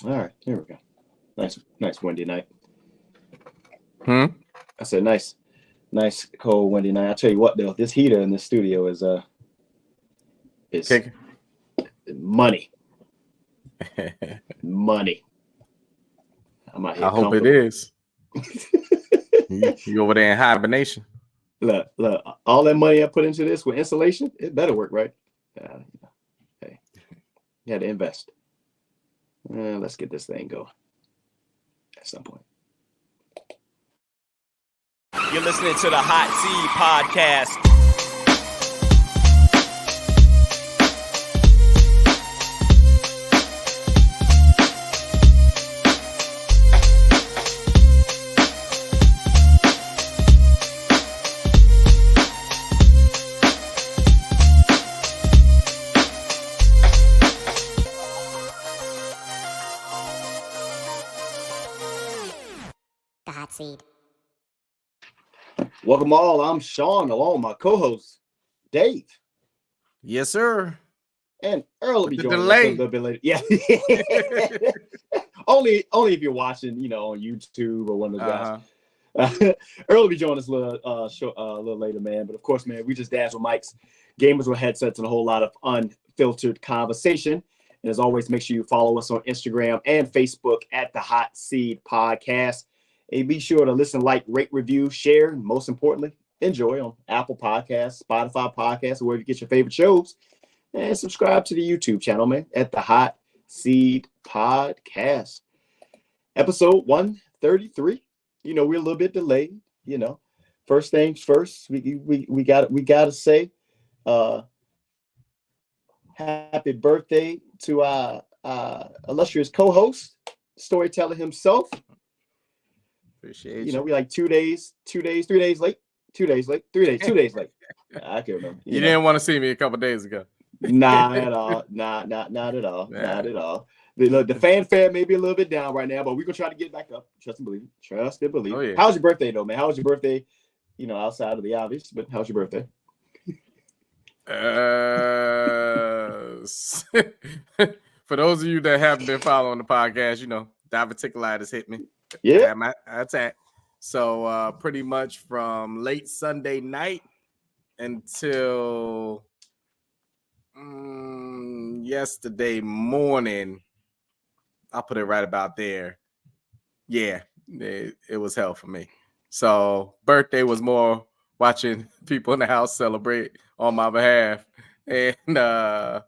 All right, here we go. Nice windy night. Hmm. I said nice cold windy night. I tell you what though, this heater in the studio is Kick. money. Money. I'm out here I hope it comfortable. is. You over there in hibernation. Look, all that money I put into this with insulation, it better work, right? Hey, you had to invest. Let's get this thing going at some point. You're listening to the Hot Seed Podcast. The Hot Seed. Welcome all. I'm Sean, along with my co-host Dave. Yes, sir. And Earl will be The joining us delay. a little bit later. Yeah. only if you're watching, on YouTube or one of those guys. Earl will be joining us a little later, man. But of course, man, we just dash with mics, gamers with headsets, and a whole lot of unfiltered conversation. And as always, make sure you follow us on Instagram and Facebook at the Hot Seed Podcast. And be sure to listen, like, rate, review, share, and most importantly, enjoy on Apple Podcasts, Spotify Podcasts, or wherever you get your favorite shows. And subscribe to the YouTube channel, man, at the Hot Seed Podcast. Episode 133. We're a little bit delayed. First things first, we gotta say happy birthday to our illustrious co-host, Storeytella himself. Appreciate you. We like 3 days late. I can't remember. You didn't want to see me a couple days ago. Not at all. Not at all. Nah. Not at all. The fanfare may be a little bit down right now, but we're gonna try to get back up. Trust and believe. Oh, yeah. How's your birthday though, man? How was your birthday? Outside of the obvious, but how's your birthday? For those of you that haven't been following the podcast, diverticulitis hit me. Yeah. My attack. So pretty much from late Sunday night until yesterday morning, I'll put it right about there. Yeah, it was hell for me. So birthday was more watching people in the house celebrate on my behalf. And, had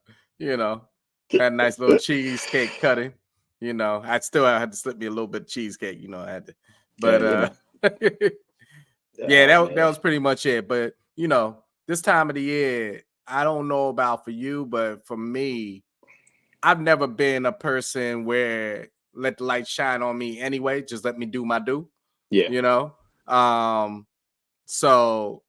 a nice little cheesecake cutting. I still had to slip me a little bit of cheesecake, I had to. But, that was pretty much it. But, this time of the year, I don't know about for you, but for me, I've never been a person where let the light shine on me anyway. Just let me do my do. Yeah. So,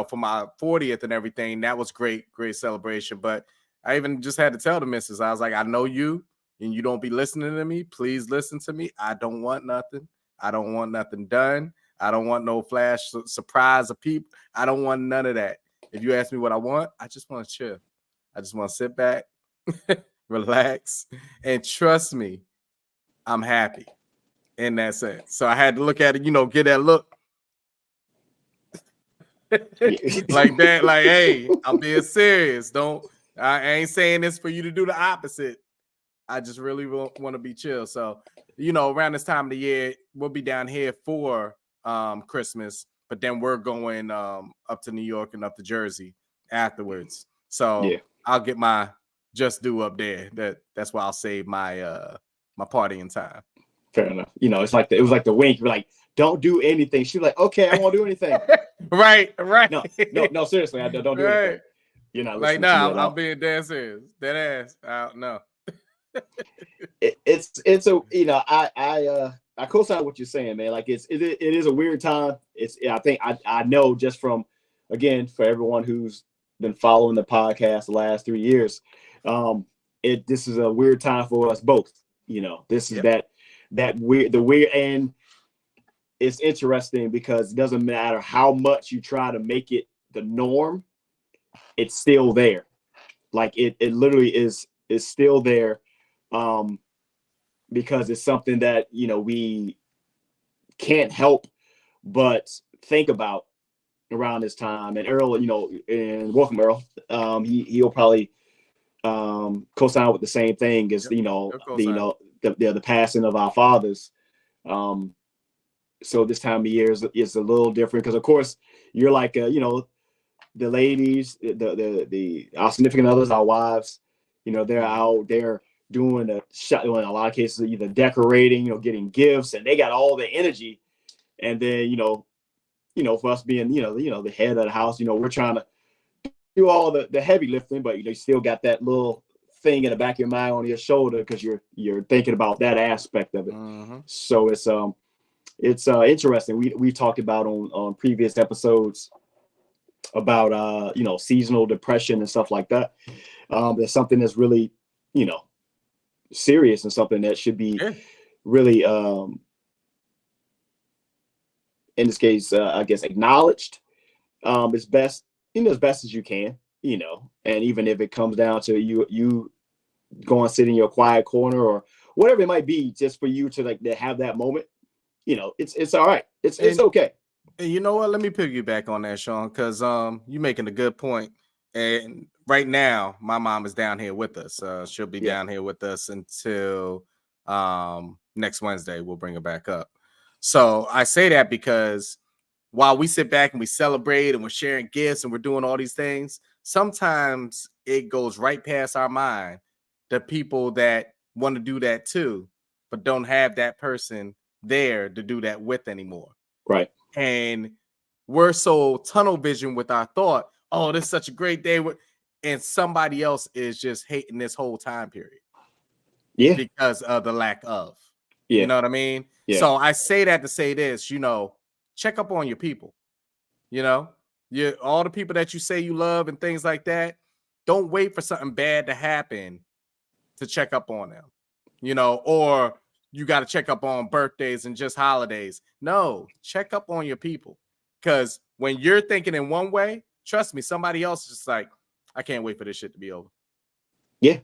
for my 40th and everything, that was great celebration. But I even just had to tell the missus, I was like, I know you and you don't be listening to me. Please listen to me. I don't want nothing. I don't want nothing done. I don't want no flash surprise of people. I don't want none of that. If you ask me what I want, I just want to chill. I just want to sit back, relax, and trust me, I'm happy in that sense. So I had to look at it, get that look. Like that, like, hey, I'm being serious. I ain't saying this for you to do the opposite. I just really want to be chill. So, around this time of the year, we'll be down here for Christmas, but then we're going up to New York and up to Jersey afterwards. So yeah. I'll get my just do up there. That's why I'll save my my partying time. Fair enough. It was like the wink. You're like, don't do anything. She's like, okay, I won't do anything. Right. No, seriously, I don't do anything. You're not like, no, I'm being dead serious. Dead ass. No. It's I co-sign what you're saying, man. Like it is a weird time. I think I know just from, again, for everyone who's been following the podcast the last 3 years, this is a weird time for us both. This is that weird, and it's interesting because it doesn't matter how much you try to make it the norm, it's still there. Like it literally is still there. because it's something that, we can't help but think about around this time. And Earl, and welcome Earl. He'll probably co-sign with the same thing as, the passing of our fathers. So this time of year is a little different because, of course, you're like, the ladies, our significant others, our wives, they're out there doing in a lot of cases, either decorating, getting gifts, and they got all the energy. And then, for us being, the head of the house, we're trying to do all the heavy lifting, but you still got that little thing in the back of your mind on your shoulder because you're thinking about that aspect of it. So it's interesting. We talked about on previous episodes about seasonal depression and stuff like that. There's something that's really serious and something that should be really in this case I guess acknowledged as best as you can, and even if it comes down to you go and sit in your quiet corner or whatever it might be, just for you to to have that moment, it's all right. It's okay. And you know what? Let me piggyback on that, Sean, because you're making a good point. And right now, my mom is down here with us. She'll be down here with us until next Wednesday. We'll bring her back up. So I say that because while we sit back and we celebrate and we're sharing gifts and we're doing all these things, sometimes it goes right past our mind the people that want to do that too, but don't have that person there to do that with anymore. Right. And we're so tunnel vision with our thought, oh, this is such a great day. And somebody else is just hating this whole time period. Yeah. Because of the lack of. Yeah. You know what I mean? Yeah. So I say that to say this, check up on your people. All the people that you say you love and things like that. Don't wait for something bad to happen to check up on them. Or you got to check up on birthdays and just holidays. No, check up on your people. Because when you're thinking in one way, trust me, somebody else is just like, I can't wait for this shit to be over. Yeah.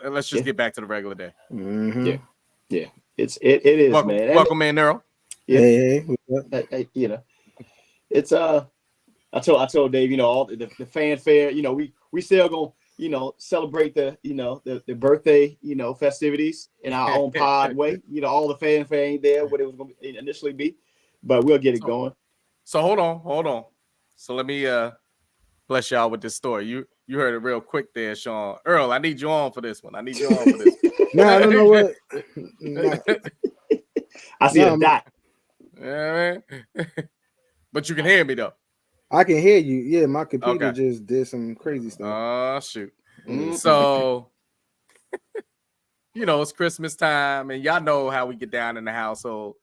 Let's just get back to the regular day. Mm-hmm. Yeah. Yeah. It is, welcome, man. Welcome, man, Nero. Yeah. Hey. It's I told Dave, all the fanfare, we still gonna, celebrate the birthday, festivities in our own pod way. All the fanfare ain't there what it was gonna initially be, but we'll get it going. So hold on. So let me bless y'all with this story. You heard it real quick there, Sean. Earl, I need you on for this one. No, I don't know what. No. I see a dot. Yeah, man. But you can hear me though. I can hear you. Yeah, my computer just did some crazy stuff. Oh, shoot. So, it's Christmas time, and y'all know how we get down in the household.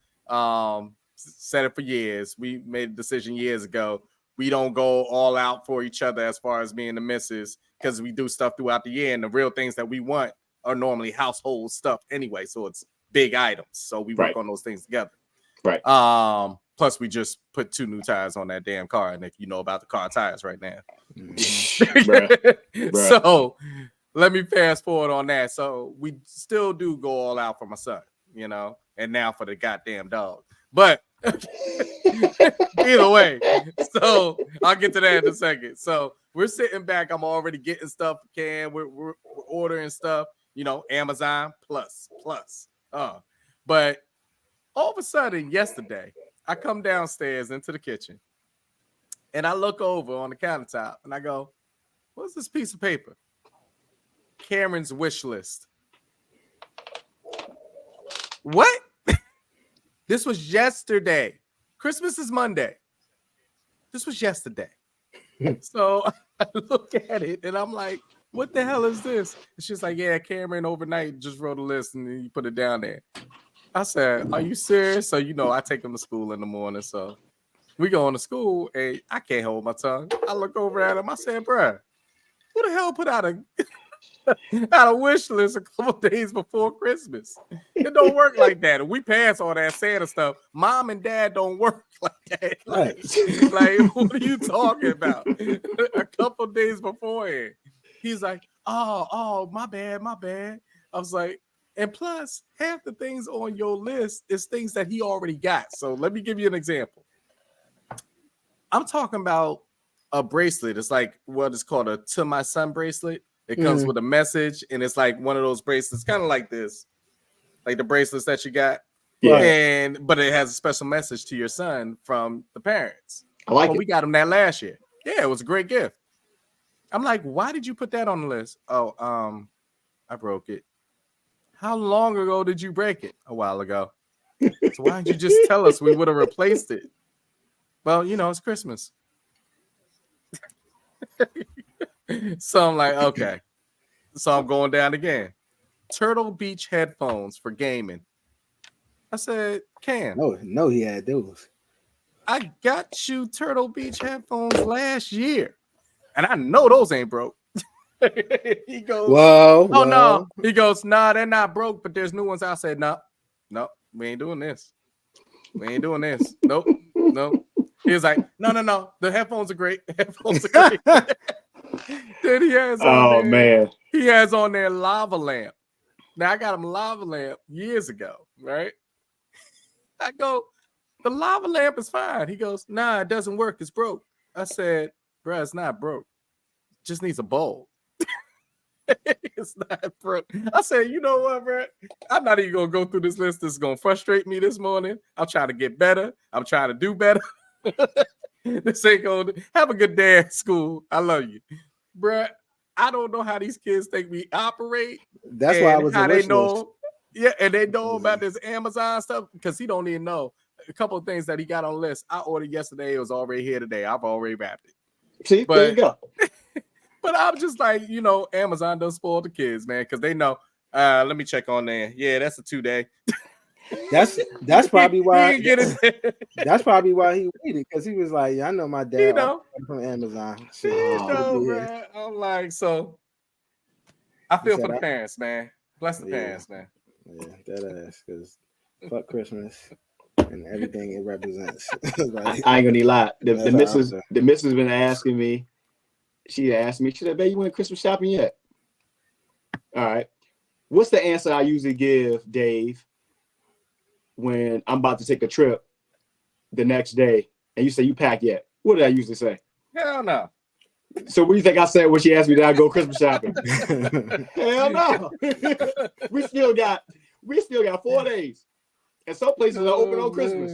Said it for years. We made a decision years ago. We don't go all out for each other as far as being the missus because we do stuff throughout the year, and the real things that we want are normally household stuff anyway. So it's big items. So we work on those things together. Right. Plus, we just put 2 new tires on that damn car, and if you know about the car tires right now. Bruh. So let me fast forward on that. So we still do go all out for my son, and now for the goddamn dog. But either way, so I'll get to that in a second. So we're sitting back. I'm already getting stuff canned. We're ordering stuff, Amazon plus. But all of a sudden yesterday, I come downstairs into the kitchen and I look over on the countertop and I go, what's this piece of paper? Cameron's wish list. What? This was yesterday. Christmas is Monday. This was yesterday. So I look at it and I'm like, what the hell is this? And she's like, yeah, Cameron overnight just wrote a list and then you put it down there. I said, are you serious? So, I take him to school in the morning. So we go on to school and I can't hold my tongue. I look over at him. I said, bruh, who the hell put out a wish list a couple days before Christmas? It don't work like that. And we pass all that Santa stuff. Mom and dad don't work like that. Like what are you talking about? A couple days beforehand. He's like, oh, my bad. I was like, And plus, half the things on your list is things that he already got. So let me give you an example. I'm talking about a bracelet. It's like what is called a To My Son bracelet. It comes with a message, and it's like one of those bracelets, kind of like this, like the bracelets that you got. Yeah. But it has a special message to your son from the parents. I like it. We got him that last year. Yeah, it was a great gift. I'm like, why did you put that on the list? Oh, I broke it. How long ago did you break it? A while ago. So why didn't you just tell us? We would have replaced it. Well, it's Christmas. So I'm like, okay. So I'm going down again. Turtle Beach headphones for gaming. I said, Cam. No, he had those. I got you Turtle Beach headphones last year. And I know those ain't broke. He goes, no. He goes, nah, they're not broke, but there's new ones. I said, no, we ain't doing this. Nope. He was like, no. The headphones are great. Then he has he has on there lava lamp. Now I got him lava lamp years ago, right? I go, the lava lamp is fine. He goes, nah, it doesn't work. It's broke. I said, bro, it's not broke. It just needs a bulb. It's not broke. I said, you know what, bro? I'm not even gonna go through this list. This is gonna frustrate me this morning. I'm trying to get better. I'm trying to do better. This ain't gonna have a good day at school. I love you, bro. I don't know how these kids think we operate. That's why I was how they know. Yeah, and they know about this Amazon stuff because he don't even know a couple of things that he got on the list. I ordered yesterday. It was already here today. I've already wrapped it. See, there you go. But I'm just like, Amazon does spoil the kids, man, because they know. Let me check on there. Yeah, that's a 2-day. That's probably why. That's probably why he waited, because he was like, yeah, I know my dad from Amazon. Bro. I'm like, so I feel for the parents, man. Bless the parents, man. Yeah, that ass, because fuck Christmas and everything it represents. Like, I ain't gonna lie. The missus been asking me. She asked me, she said, babe, you went Christmas shopping yet? All right. What's the answer I usually give, Dave, when I'm about to take a trip the next day and you say you pack yet? What did I usually say? Hell no. So what do you think I said when she asked me did I go Christmas shopping? Hell no. we still got 4 days. And some places are open on Christmas.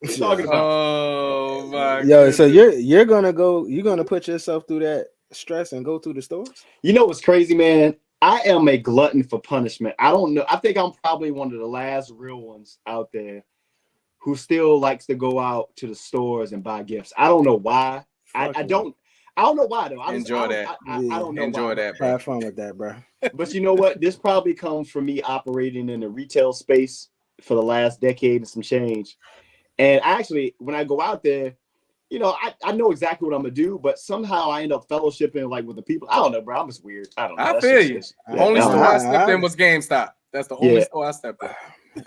What you talking about? Oh my goodness. So you're gonna put yourself through that stress and go through the stores? You know what's crazy, man? I am a glutton for punishment. I don't know. I think I'm probably one of the last real ones out there who still likes to go out to the stores and buy gifts. I don't know why. I don't know why though. I don't know. Enjoy why. that, bro. Have fun with that, bro. But you know what? This probably comes from me operating in the retail space for the last decade and some change. And actually, when I go out there, I know exactly what I'm gonna do, but somehow I end up fellowshipping like with the people. I don't know, bro. I'm just weird. I don't know. I feel you. The only store I stepped in was GameStop. That's the only store I stepped in.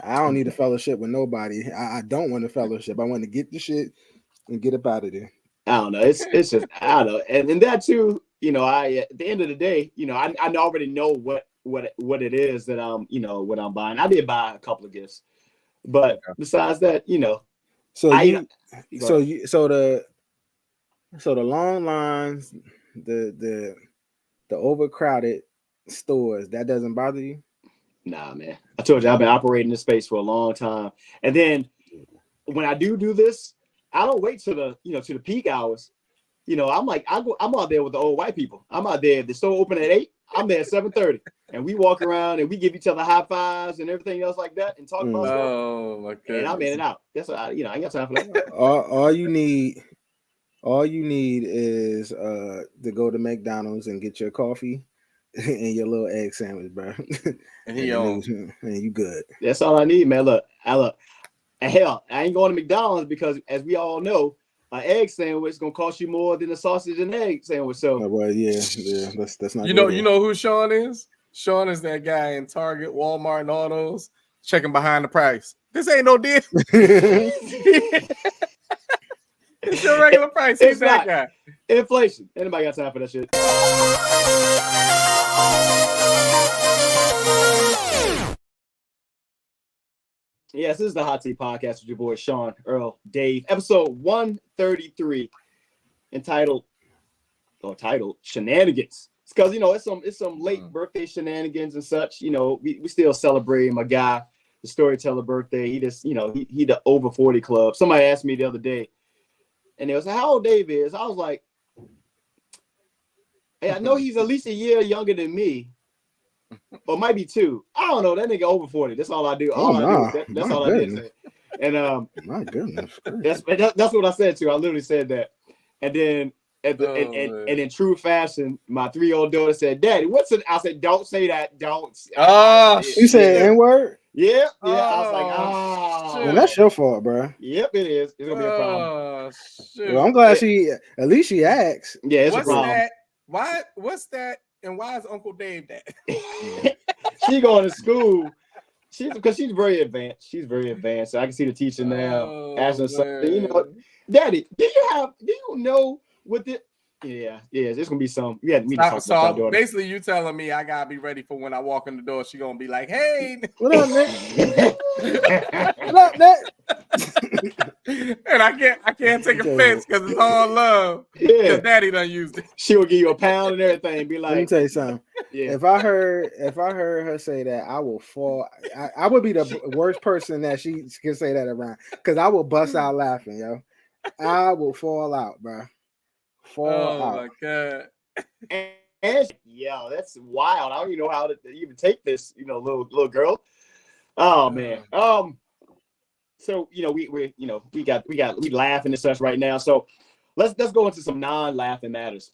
I don't need a fellowship with nobody. I don't want a fellowship. I want to get the shit and get up out of there. I don't know. It's just I don't know. And that too, I at the end of the day, I already know what it is that what I'm buying. I did buy a couple of gifts, but besides that, So the long lines, the overcrowded stores, that doesn't bother you? Nah, man. I told you I've been operating this space for a long time. And then when I do this, I don't wait till the peak hours. I'm out there with the old white people. I'm out there. The store open at 8. I'm there at 7:30. And we walk around and we give each other high fives and everything else like that and talk about stuff. Oh my god. And I'm in and out. That's what I ain't got time for that. All you need is to go to McDonald's and get your coffee and your little egg sandwich, bro. And you good. That's all I need, man. Look. Hell, I ain't going to McDonald's because, as we all know, an egg sandwich is gonna cost you more than a sausage and egg sandwich. So, well, yeah, that's not. You know who Sean is? Sean is that guy in Target, Walmart, and all those checking behind the price. This ain't no deal. It's your regular price. He's that guy. Inflation. Anybody got time for that shit? Yes, this is the Hot Seat Podcast with your boy Sean, Earl, Dave, episode 133, titled Shenanigans. It's because it's some late birthday shenanigans and such. We still celebrate my guy, the Storeytella birthday. He just, he the over 40 club. Somebody asked me the other day, and they was like, how old Dave is? I was like, hey, I know he's at least a year younger than me. Or might be 2. I don't know. That nigga over 40. That's all I do. That's all I did say. And my goodness. That's what I said too. I literally said that. And then and in true fashion, my 3-year-old daughter said, "Daddy, what's it?" I said, "Don't say that. Don't." You said N-word? Yeah. I was like, well, that's your fault, bro. Yep, it is. It's gonna be a problem. Well, I'm glad at least she asked. Yeah, it's a problem. What's that? And why is Uncle Dave that? She going to school. Because she's very advanced. She's very advanced. So I can see the teacher now asking something. Daddy, do you know what the? Yeah. It's gonna be some. Yeah, so basically, you telling me I gotta be ready for when I walk in the door. She gonna be like, "Hey, what up, Nick? What up, Nick?" And I can't take offense because it's all love. Yeah, because Daddy done used it. She will give you a pound and everything. Be like, let me tell you something. Yeah. If I heard her say that, I will fall. I would be the worst person that she can say that around because I will bust out laughing, yo. I will fall out, bro. Oh my god. And yeah, that's wild. I don't even know how to even take this, little girl. Oh man. So we laughing and such right now. So let's go into some non-laughing matters.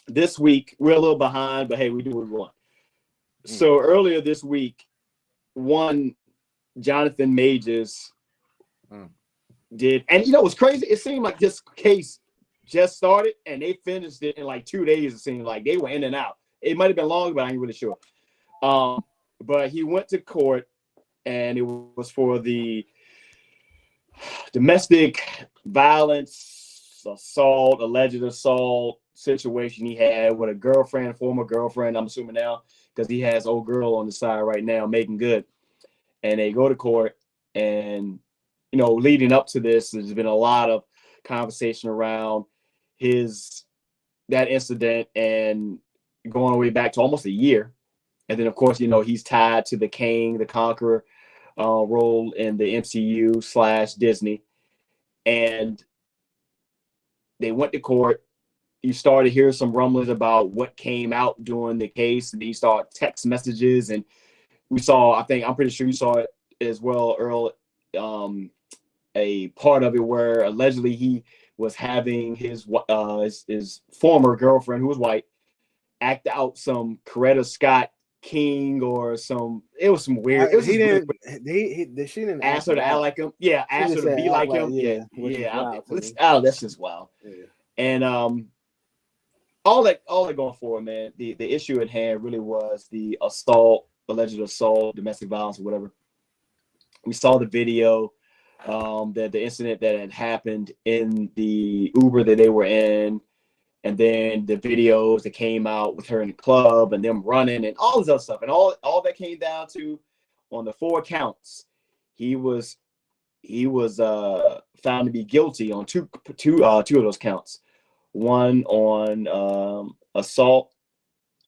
This week we're a little behind, but hey, we do what we want. So earlier this week, one Johnathan Majors did, and what's crazy? It seemed like this case just started and they finished it in like 2 days. It seemed like they were in and out. It might have been longer, but I ain't really sure. But he went to court, and it was for the domestic violence, alleged assault situation he had with a former girlfriend, I'm assuming now, because he has old girl on the side right now making good. And they go to court, and leading up to this, there's been a lot of conversation around that incident and going all the way back to almost a year. And then of course, he's tied to the King, the Conqueror role in the MCU / Disney. And they went to court. You started hearing some rumblings about what came out during the case. And you saw text messages, and I'm pretty sure you saw it as well, Earl, a part of it where allegedly he was having his former girlfriend, who was white, act out some Coretta Scott King or some. It was some weird. She didn't ask her to act like him. Yeah, ask her to be like him. Yeah. That's just wild. Yeah. And all that going forward, man. The issue at hand really was the alleged assault, domestic violence, or whatever. We saw the video. The incident that had happened in the Uber that they were in, and then the videos that came out with her in the club and them running and all this other stuff, and all that came down to, on the 4 counts, he was found to be guilty on two of those counts. One on assault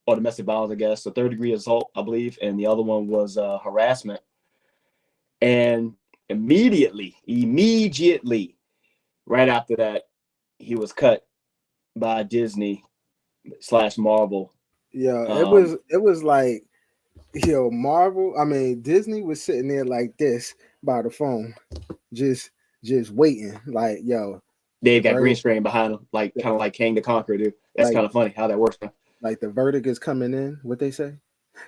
or domestic violence, I guess, so 3rd-degree assault, I believe, and the other one was harassment. And immediately, right after that, he was cut by Disney / Marvel. Yeah, it was like, Marvel. I mean, Disney was sitting there like this by the phone, just waiting. Like, Dave got green screen behind him, kind of like King the Conqueror, dude. That's kind of funny how that works, man. Like the verdict is coming in. What they say?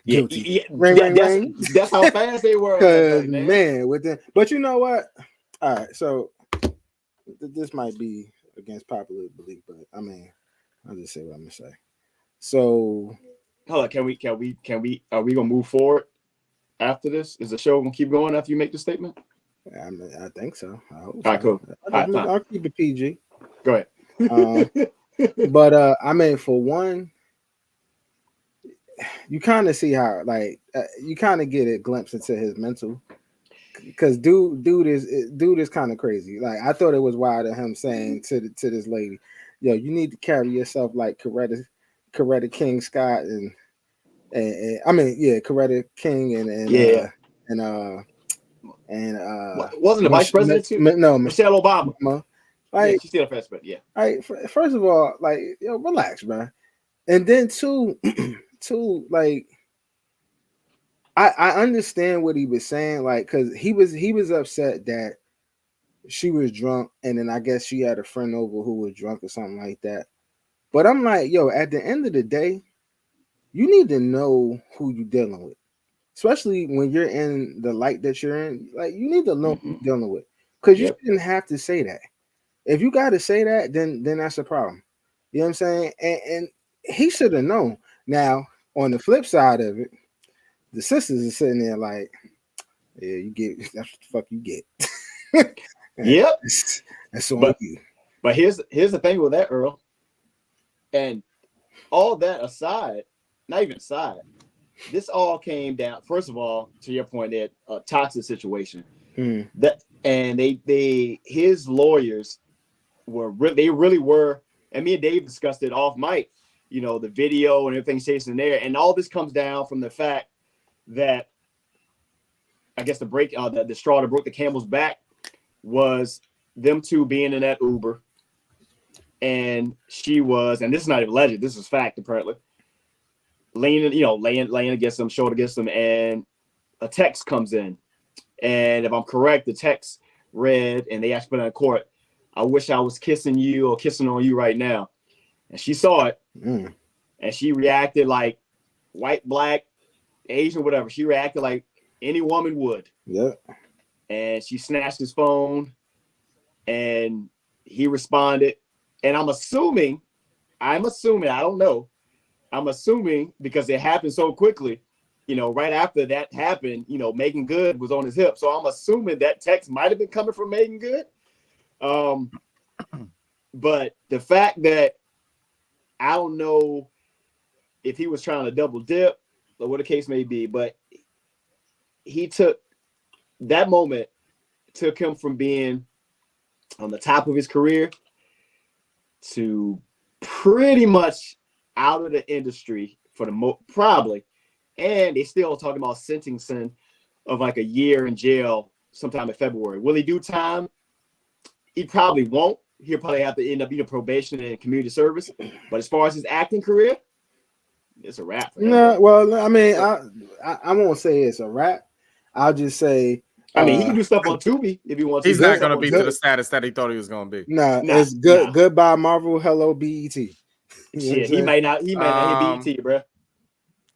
Guilty. Yeah, ring. That's how fast they were. Because man, but you know what? All right, so this might be against popular belief, but I mean, I'll just say what I'm gonna say. So, hold on, can we? Are we gonna move forward after this? Is the show gonna keep going after you make the statement? I mean, I think so. I hope all right, cool. I'll keep it PG. Go ahead. But I mean, for one, you kind of see how, like, you kind of get a glimpse into his mental, because dude is kind of crazy. Like I thought it was wild of him saying to this lady, "Yo, you need to carry yourself like Coretta King Scott and I mean, yeah, Coretta King wasn't the vice president too? No, Michelle Obama. Like, yeah, she's still a president. Yeah. Like, first of all, like, yo, relax, man. And then two, like, I understand what he was saying, like, because he was upset that she was drunk, and then I guess she had a friend over who was drunk or something like that. But I'm like, yo, at the end of the day, you need to know who you're dealing with, especially when you're in the light that you're in. Like, you need to know who you're dealing with, because you didn't have to say that. If you got to say that, then that's a problem. You know what I'm saying? And he should have known. Now, on the flip side of it, the sisters are sitting there like, yeah, you get that's what the fuck you get. Yep. That's on you. But here's the thing with that, Earl. And all that aside, not even aside, this all came down, first of all, to your point, that a toxic situation. That and his lawyers really were, and me and Dave discussed it off mic, you know, the video and everything chasing there. And all this comes down from the fact that I guess the straw that broke the camel's back was them two being in that Uber. And she was, and this is not even alleged, this is fact apparently, laying against them, shoulder against them, and a text comes in. And if I'm correct, the text read, and they actually put it in court, "I wish I was kissing you or kissing on you right now." And she saw it, and she reacted like white, black, Asian, whatever. She reacted like any woman would. Yeah. And she snatched his phone, and he responded. And I'm assuming, I don't know, I'm assuming because it happened so quickly, you know, right after that happened, you know, Megan Good was on his hip. So I'm assuming that text might have been coming from Megan Good. But the fact that I don't know if he was trying to double dip or what the case may be, but he took that moment, took him from being on the top of his career to pretty much out of the industry for the probably. And they still talking about sentencing of like a year in jail sometime in February. Will he do time? He probably won't. He'll probably have to end up either probation and community service. But as far as his acting career, it's a wrap. No, well, I mean, I won't say it's a wrap. I'll just say, I mean, he can do stuff on Tubi if he wants to. He's not going to be to the status that he thought he was going to be. Nah, it's good. Nah. Goodbye, Marvel. Hello, BET. Shit, he might not hit BET, bro.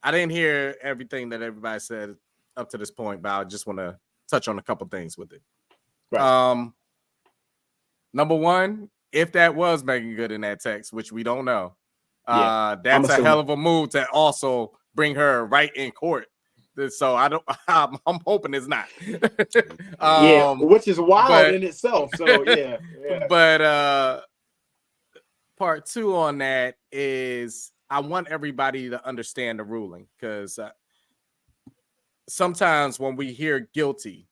I didn't hear everything that everybody said up to this point, but I just want to touch on a couple things with it. Right. Number one, if that was Megan Good in that text, which we don't know, that's a hell of a move to also bring her right in court. So I'm hoping it's not. Which is wild in itself. So yeah. But part two on that is I want everybody to understand the ruling, because sometimes when we hear guilty,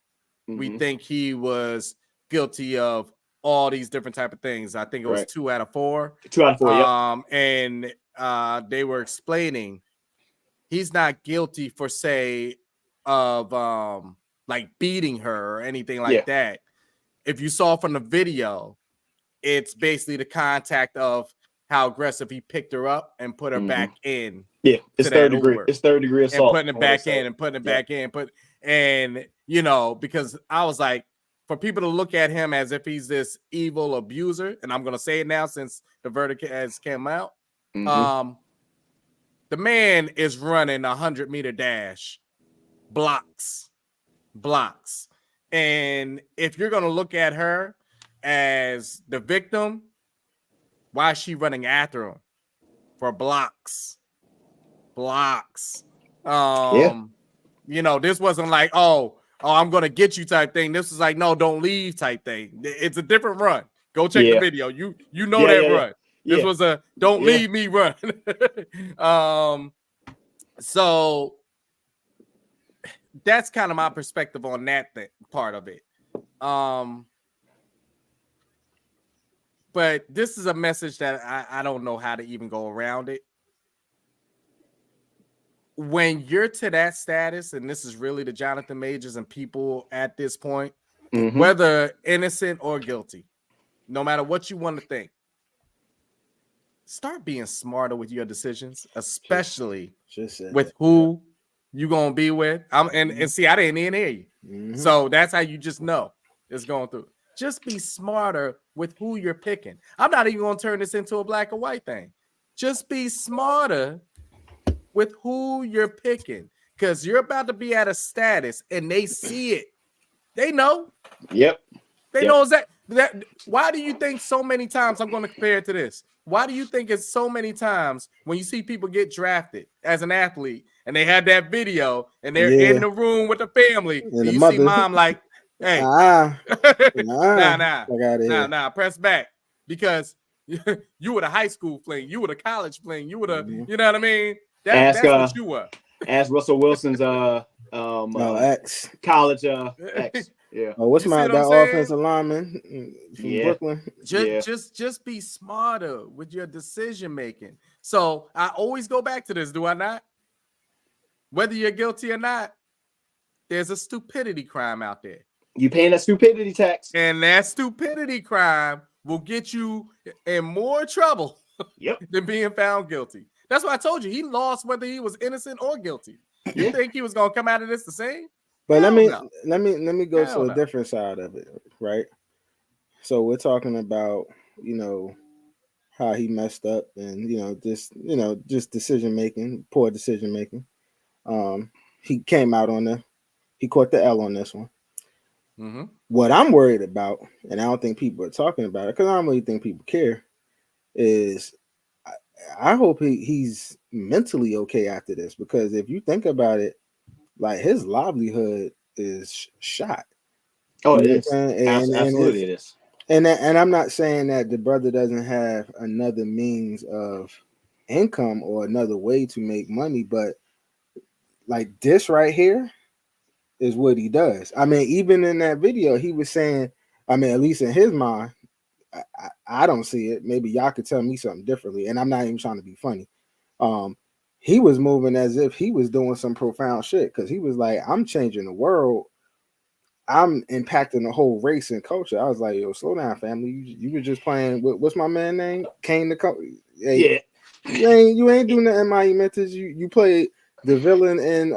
we think he was guilty of all these different type of things. I think it was 2 out of 4. 2 out of 4. Yeah. And they were explaining he's not guilty for say of like beating her or anything like that. If you saw from the video, it's basically the contact of how aggressive he picked her up and put her back in. Yeah, it's third degree. It's third degree assault. And putting it back in and putting it back in. And you know, because I was like, for people to look at him as if he's this evil abuser, and I'm gonna say it now since the verdict has come out. The man is running a 100-meter dash, blocks. And if you're going to look at her as the victim, why is she running after him for blocks? You know, this wasn't like, oh, I'm going to get you type thing. This is like, no, don't leave type thing. It's a different run. Go check the video. You know that run. This was a don't leave me run. So that's kind of my perspective on that part of it. But this is a message that I don't know how to even go around it. When you're to that status, and this is really the Johnathan Majors and people at this point, whether innocent or guilty, no matter what you want to think, start being smarter with your decisions, especially with who you gonna be with. And see, I didn't even hear you. So that's how you just know it's going through. Just be smarter with who you're picking. I'm not even gonna turn this into a black or white thing. Just be smarter with who you're picking, because you're about to be at a status and they see it. They know. Yep. They know that. Why do you think so many times, I'm going to compare it to this. Why do you think it's so many times when you see people get drafted as an athlete and they have that video and they're in the room with the family and you see mom like, hey, nah, press back, because you were the high school fling, you were the college fling, you were the, you know what I mean? That's what you were. Ask Russell Wilson's ex college ex. Yeah. Oh, what's that offensive lineman from Brooklyn? Just be smarter with your decision making. So I always go back to this, do I not? Whether you're guilty or not, there's a stupidity crime out there. You paying that stupidity tax, and that stupidity crime will get you in more trouble than being found guilty. That's why I told you he lost whether he was innocent or guilty. You think he was gonna come out of this the same? But let me go to a different side of it, right? So we're talking about, how he messed up and just decision making, poor decision making. He came out he caught the L on this one. What I'm worried about, and I don't think people are talking about it because I don't really think people care, is I hope he's mentally okay after this, because if you think about it, like his livelihood is shot. Oh, it is. Absolutely, it is. And I'm not saying that the brother doesn't have another means of income or another way to make money, but like this right here is what he does. I mean, even in that video, he was saying, I mean, at least in his mind, I don't see it. Maybe y'all could tell me something differently, and I'm not even trying to be funny. He was moving as if he was doing some profound shit, because he was like, I'm changing the world. I'm impacting the whole race and culture. I was like, yo, slow down, family. You were just playing, what's my man name? Kane the Yeah. You ain't doing the MIE Mentis. You played the villain in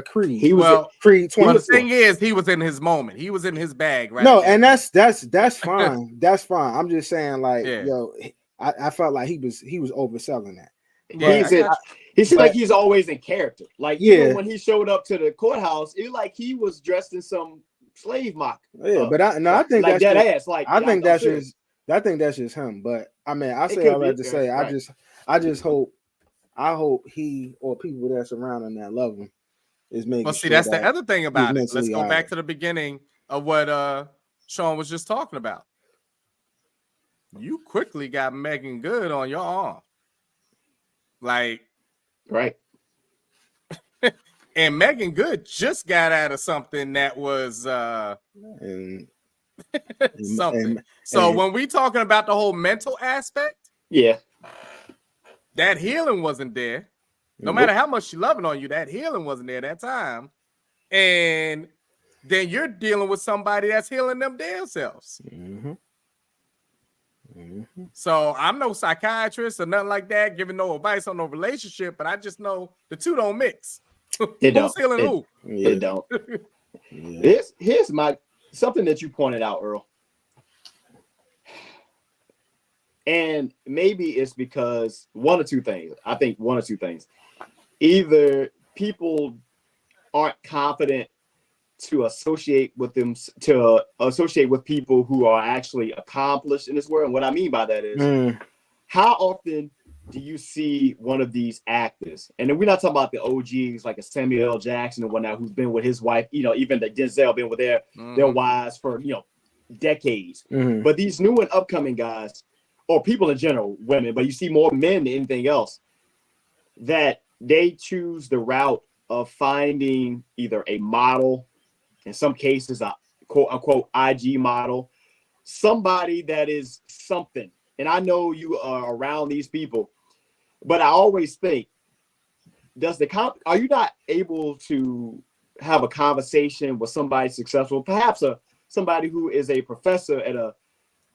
Creed. He was Creed 20. The thing is, he was in his moment. He was in his bag, right? No, and that's fine. That's fine. I'm just saying, like, yo, I felt like he was overselling that. He seemed like he's always in character. Like, even when he showed up to the courthouse, it like he was dressed in some slave mock. Yeah, but I think like that's that ass. Like, I think that's just him. But I mean, I say all that to say, right. I just hope he or people that surround him that love him is making. Well, see, that's the other thing about it. Let's go back to the beginning of what Sean was just talking about. You quickly got Megan Good on your arm. Like, right. And Megan Good just got out of something that was something. So when we talking about the whole mental aspect, that healing wasn't there. No matter how much she loving on you, that healing wasn't there that time. And then you're dealing with somebody that's healing them damn selves. So I'm no psychiatrist or nothing like that, giving no advice on no relationship, but I just know the two don't mix. Who's healing who? It don't. Here's my something that you pointed out, Earl. And maybe it's because one or two things. I think one or two things. Either people aren't confident to associate with people who are actually accomplished in this world. And what I mean by that is, how often do you see one of these actors? And then we're not talking about the OGs like a Samuel L. Jackson and whatnot, who's been with his wife, even the Denzel been with their wives for decades. But these new and upcoming guys, or people in general, women, but you see more men than anything else, that they choose the route of finding either a model, in some cases a quote unquote IG model, somebody that is something. And I know you are around these people, but I always think, are you not able to have a conversation with somebody successful, perhaps somebody who is a professor at a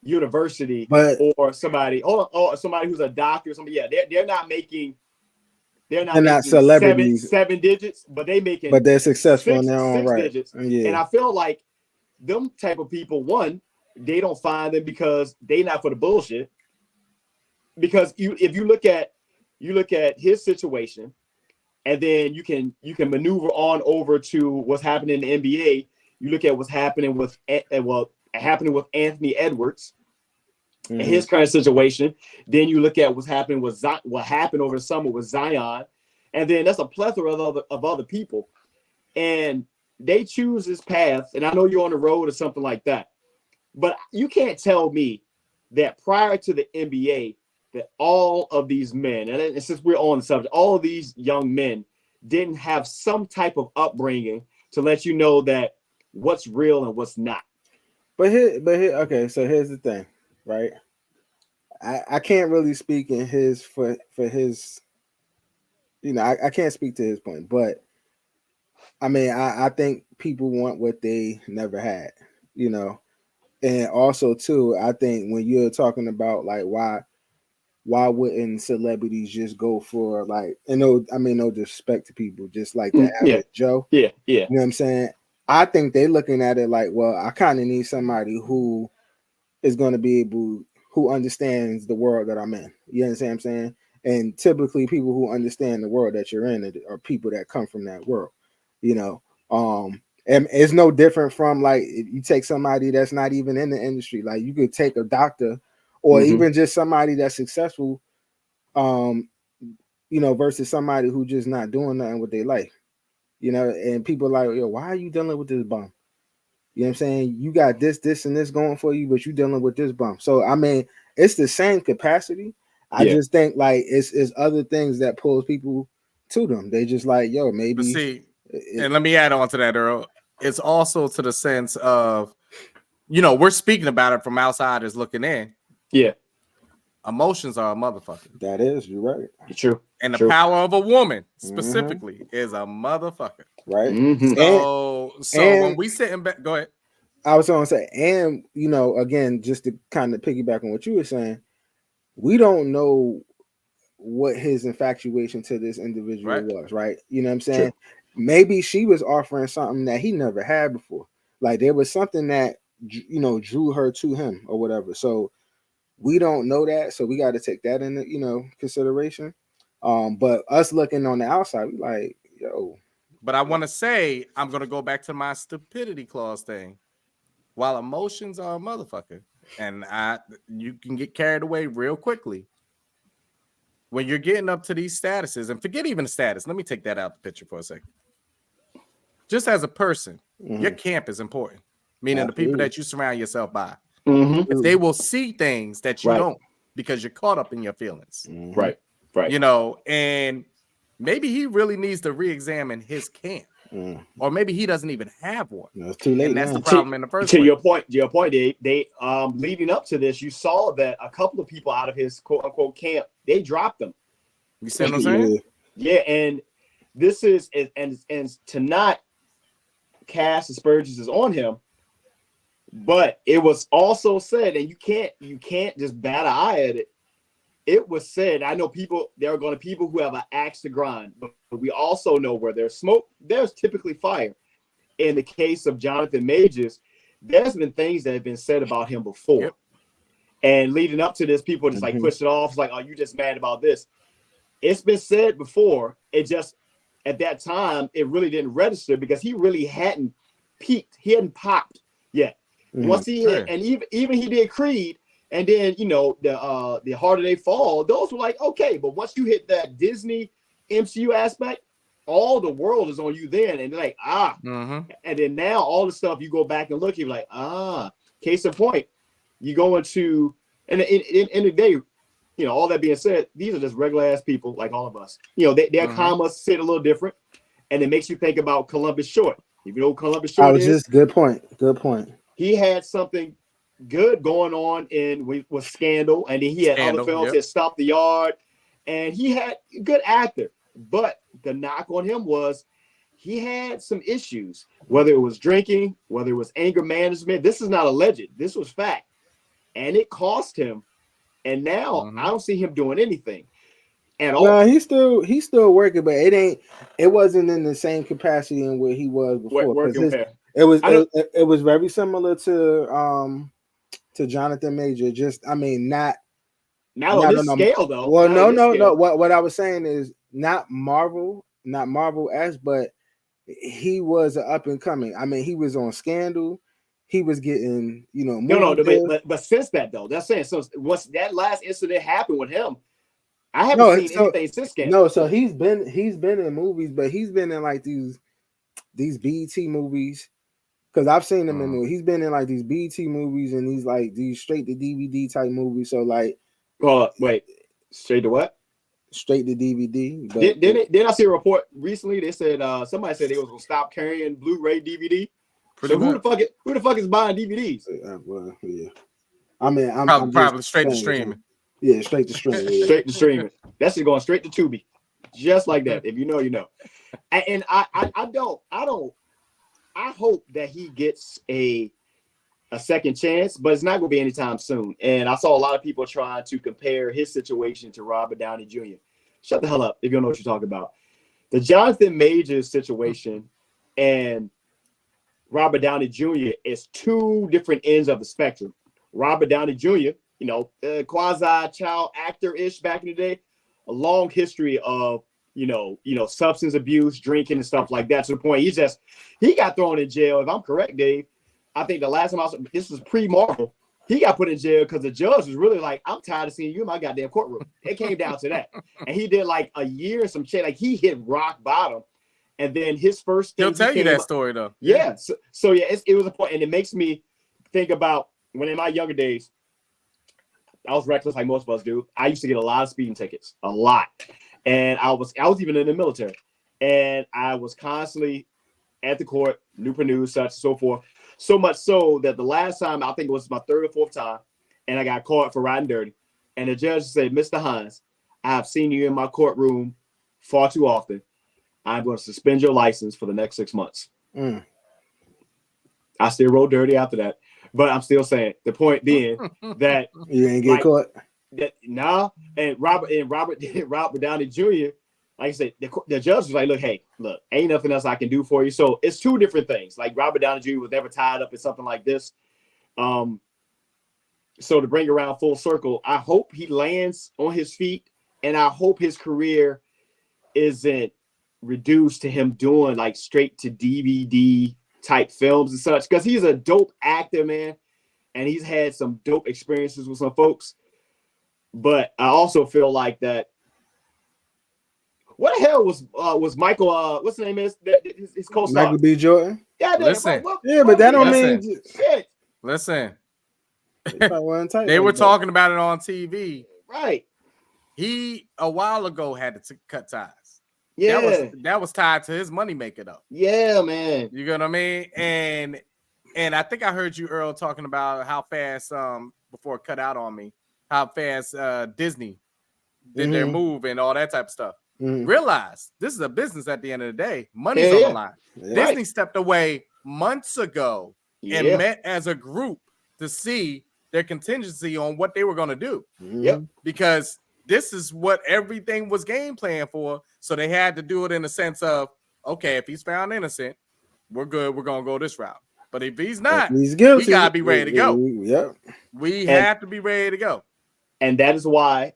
university, but or somebody who's a doctor or somebody? Yeah, they're not making celebrities, seven digits, but they're successful in their own six right. digits. Yeah. And I feel like them type of people, one, they don't find them because they not for the bullshit. Because if you look at his situation, and then you can maneuver on over to what's happening in the NBA. You look at what's happening with Anthony Edwards and his current situation. Then you look at what's happening with what happened over the summer with Zion, and then that's a plethora of other people, and they choose this path. And I know you're on the road or something like that, but you can't tell me that prior to the NBA that all of these men, and since we're on the subject, all of these young men didn't have some type of upbringing to let you know that what's real and what's not. But here, okay, so here's the thing, right? I can't really speak in his for his, I can't speak to his point, but I mean, I think people want what they never had, and also too, I think when you're talking about like why wouldn't celebrities just go for like, no disrespect to people, just like the average Joe. Yeah. You know what I'm saying? I think they're looking at it like, well, I kind of need somebody who is going to be who understands the world that I'm in. You understand what I'm saying? And typically people who understand the world that you're in are people that come from that world, and it's no different from like, if you take somebody that's not even in the industry, like you could take a doctor or even just somebody that's successful, versus somebody who just not doing nothing with their life, and people are like, yo, why are you dealing with this bum? You know what I'm saying? You got this, and this going for you, but you dealing with this bum. So, I mean, it's the same capacity. I just think like it's other things that pulls people to them. They just like, yo, maybe. But see, and let me add on to that, Earl. It's also to the sense of, we're speaking about it from outsiders looking in. Yeah. Emotions are a motherfucker. That is, you're right. True. And the power of a woman specifically is a motherfucker. Right. So when we sit in back, go ahead. I was going to say, and again, just to kind of piggyback on what you were saying, we don't know what his infatuation to this individual was, right? You know what I'm saying? True. Maybe she was offering something that he never had before. Like there was something that drew her to him or whatever. So we don't know that, so we got to take that into consideration. But us looking on the outside, we like, yo. But I want to say, I'm going to go back to my stupidity clause thing. While emotions are a motherfucker, and you can get carried away real quickly when you're getting up to these statuses, and forget even the status. Let me take that out the picture for a second. Just as a person, your camp is important, meaning the people that you surround yourself by. If they will see things that you don't because you're caught up in your feelings. Right. And maybe he really needs to re-examine his camp. Or maybe he doesn't even have one. No, it's too late. And that's the problem in the first place. To your point, they leading up to this, you saw that a couple of people out of his quote unquote camp, they dropped them. You see what I'm saying? Yeah, and this is and to not cast aspersions on him, but it was also said, and you can't just bat an eye at it. It was said, I know there are going to people who have an axe to grind, but we also know where there's smoke, there's typically fire. In the case of Johnathan Majors, there's been things that have been said about him before. Yep. And leading up to this, people just like push it off. It's like, oh, you just mad about this. It's been said before. It just, at that time, it really didn't register because he really hadn't peaked. He hadn't popped yet. Once he hit, and even he did Creed, and then the Harder They Fall, those were like, okay, but once you hit that Disney MCU aspect, all the world is on you then, and they're like, and then now all the stuff you go back and look, you're like, case in point, you go into, and in the day, all that being said, these are just regular ass people like all of us. Their commas sit a little different, and it makes you think about Columbus Short. If you know who Columbus Short is, good point. He had something good going on with Scandal, and then he had other films that Stomp the Yard, and he had a good actor. But the knock on him was he had some issues, whether it was drinking, whether it was anger management. This is not alleged. This was fact. And it cost him. And now I don't see him doing anything at all. No, he's still working, but it wasn't in the same capacity in where he was before. It was very similar to Johnathan Majors. Just not on this scale though. Well, no. What I was saying is not Marvel-esque, but he was an up and coming. I mean, he was on Scandal. He was getting, but since that though, that's saying so. Once that last incident happened with him, I haven't seen anything since Scandal. No, so he's been in movies, but he's been in like these BET movies. Because I've seen him in movies. He's been in like these BET movies and these straight to DVD type movies. So like, wait, straight to what? Straight to DVD. Didn't I see a report recently? They said somebody said they was gonna stop carrying Blu-ray DVD. So who the fuck is buying DVDs? Well, yeah. I mean, I'm probably straight to streaming. Yeah, straight to streaming. Yeah. Straight to streaming. That's just going straight to Tubi, just like that. If you know, you know. And I hope that he gets a second chance, but it's not going to be anytime soon. And I saw a lot of people trying to compare his situation to Robert Downey Jr. Shut the hell up if you don't know what you're talking about. The Johnathan Majors situation and Robert Downey Jr. is two different ends of the spectrum. Robert Downey Jr., quasi-child actor-ish back in the day, a long history of, substance abuse, drinking and stuff like that, to the point he got thrown in jail. If I'm correct, Dave, I think the last time this was pre-Marvel, he got put in jail because the judge was really like, I'm tired of seeing you in my goddamn courtroom. It came down to that. And he did like a year and some shit. Like he hit rock bottom. And then his first thing, he'll tell you that story though. Yeah. So yeah, it was a point, and it makes me think about when in my younger days, I was reckless like most of us do. I used to get a lot of speeding tickets, a lot, and I was even in the military, and I was constantly at the court, Newport News, such and so forth. So much so that the last time, I think it was my third or fourth time, and I got caught for riding dirty, and the judge said, "Mr. Hines, I have seen you in my courtroom far too often. I'm going to suspend your license for the next 6 months." I still rode dirty after that, but I'm still saying the point being that you ain't get caught. And Robert Downey Jr., like I said, the judge was like, look, ain't nothing else I can do for you. So it's two different things. Like Robert Downey Jr. was never tied up in something like this. So to bring around full circle, I hope he lands on his feet, and I hope his career isn't reduced to him doing like straight to DVD type films and such, because he's a dope actor, man, and he's had some dope experiences with some folks. But I also feel like that. What the hell was Michael? What's the name is his co-star? Michael B. Jordan. Yeah, listen. But that don't mean shit. Listen, they were talking about it on TV. Right. He a while ago had to cut ties. Yeah, that was tied to his moneymaker though. Yeah, man. You get what I mean? And I think I heard you, Earl, talking about how fast before it cut out on me, how fast Disney did their move and all that type of stuff. Realize this is a business at the end of the day. Money's on the line. Yeah. Disney stepped away months ago and met as a group to see their contingency on what they were going to do. Yep. Because this is what everything was game plan for. So they had to do it in the sense of, okay, if he's found innocent, we're good. We're going to go this route. But if he's not, he's guilty. We got to be ready to go. Yep. We have to be ready to go. And that is why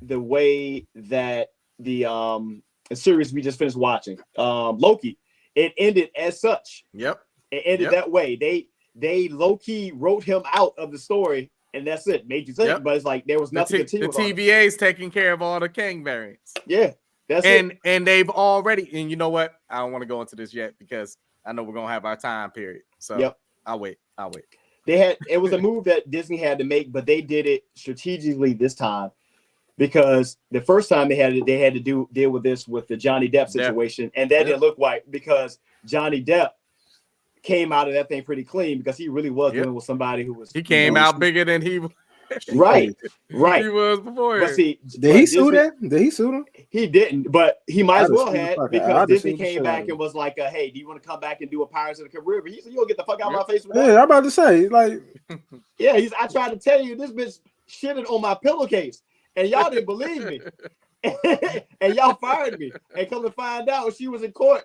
the way that the series we just finished watching, Loki, it ended as such. Yep. It ended that way. They low-key wrote him out of the story, and that's it. Made you think, but it's like there was nothing continuous. The TVA is taking care of all the Kang variants. Yeah, that's it. And they've already, and you know what? I don't want to go into this yet because I know we're gonna have our time period. So I'll wait. It was a move that Disney had to make, but they did it strategically this time because the first time they had to deal with this with the Johnny Depp situation, and that didn't look right because Johnny Depp came out of that thing pretty clean because he really was dealing with somebody who was. He came out bigger than he was. Right. He was before. But see, did he sue them? Did he sue them? He didn't, but he might as well have because Disney came back and was like, "Hey, do you want to come back and do a Pirates of the Caribbean?" He said, "You'll get the fuck out of my face with that." Yeah, I'm about to say, like, yeah, I tried to tell you this bitch shitted on my pillowcase, and y'all didn't believe me, and y'all fired me, and come to find out she was in court,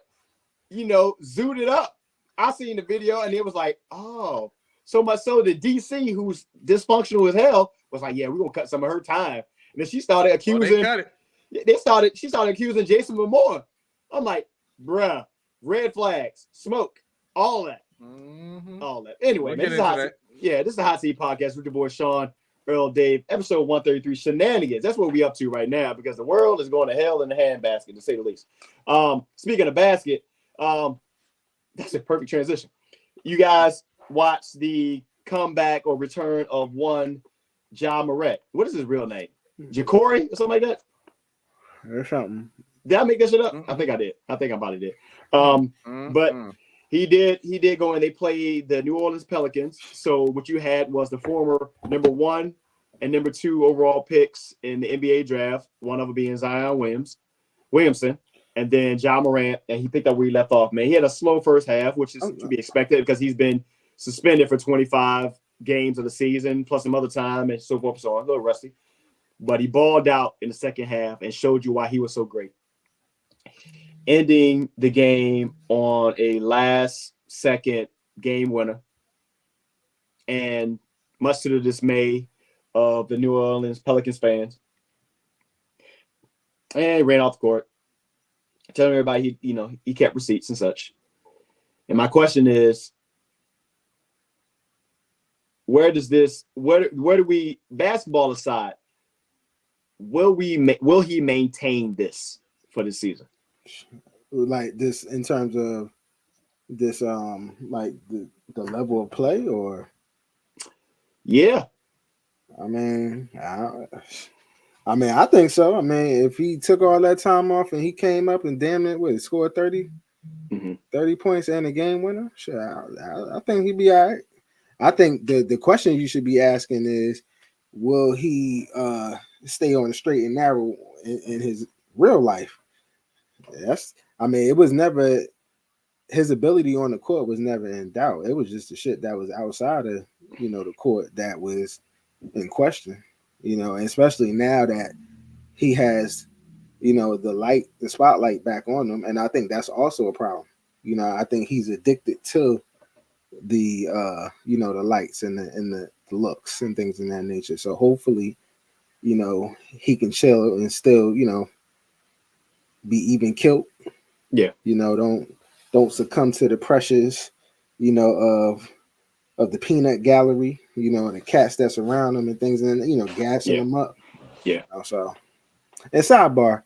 zooted it up. I seen the video, and it was like, oh. So much so that DC, who's dysfunctional as hell, was like, "Yeah, we're gonna cut some of her time." And then she started accusing. She started accusing Jason Momoa. I'm like, bruh, red flags, smoke, all that, all that. Anyway, man, this is the Hot Seed Podcast with your boy Sean, Earl, Dave, episode 133, Shenanigans. That's what we up to right now because the world is going to hell in the handbasket, to say the least. Speaking of basket, that's a perfect transition. You guys watch the comeback or return of one Ja Morant. What is his real name? Ja'Cory or something like that? Or something. Did I make that shit up? I think I did. I think I probably did. But he did go and they played the New Orleans Pelicans. So what you had was the former number 1 and number 2 overall picks in the NBA draft. One of them being Zion Williamson. And then Ja Morant, and he picked up where he left off, man. He had a slow first half, which is to be expected because he's been suspended for 25 games of the season, plus some other time and so forth and so on. A little rusty. But he balled out in the second half and showed you why he was so great. Ending the game on a last-second game winner. And much to the dismay of the New Orleans Pelicans fans. And he ran off the court. Telling everybody he kept receipts and such. And my question is, where do we, basketball aside, will he maintain this for this season? Like this in terms of this like the level of play, or yeah. I think so. I mean, if he took all that time off and he came up and damn it, scored 30 points and a game winner, sure, I think he'd be all right. I think the question you should be asking is, will he stay on the straight and narrow in his real life? It was never, his ability on the court was never in doubt. It was just the shit that was outside of, the court that was in question, and especially now that he has, the spotlight back on him. And I think that's also a problem. I think he's addicted to the the lights and the looks and things in that nature. So hopefully, he can chill and still, be even killed. Yeah. Don't succumb to the pressures, of the peanut gallery, the cats that's around him and things, and gassing them up. Yeah. So, and sidebar,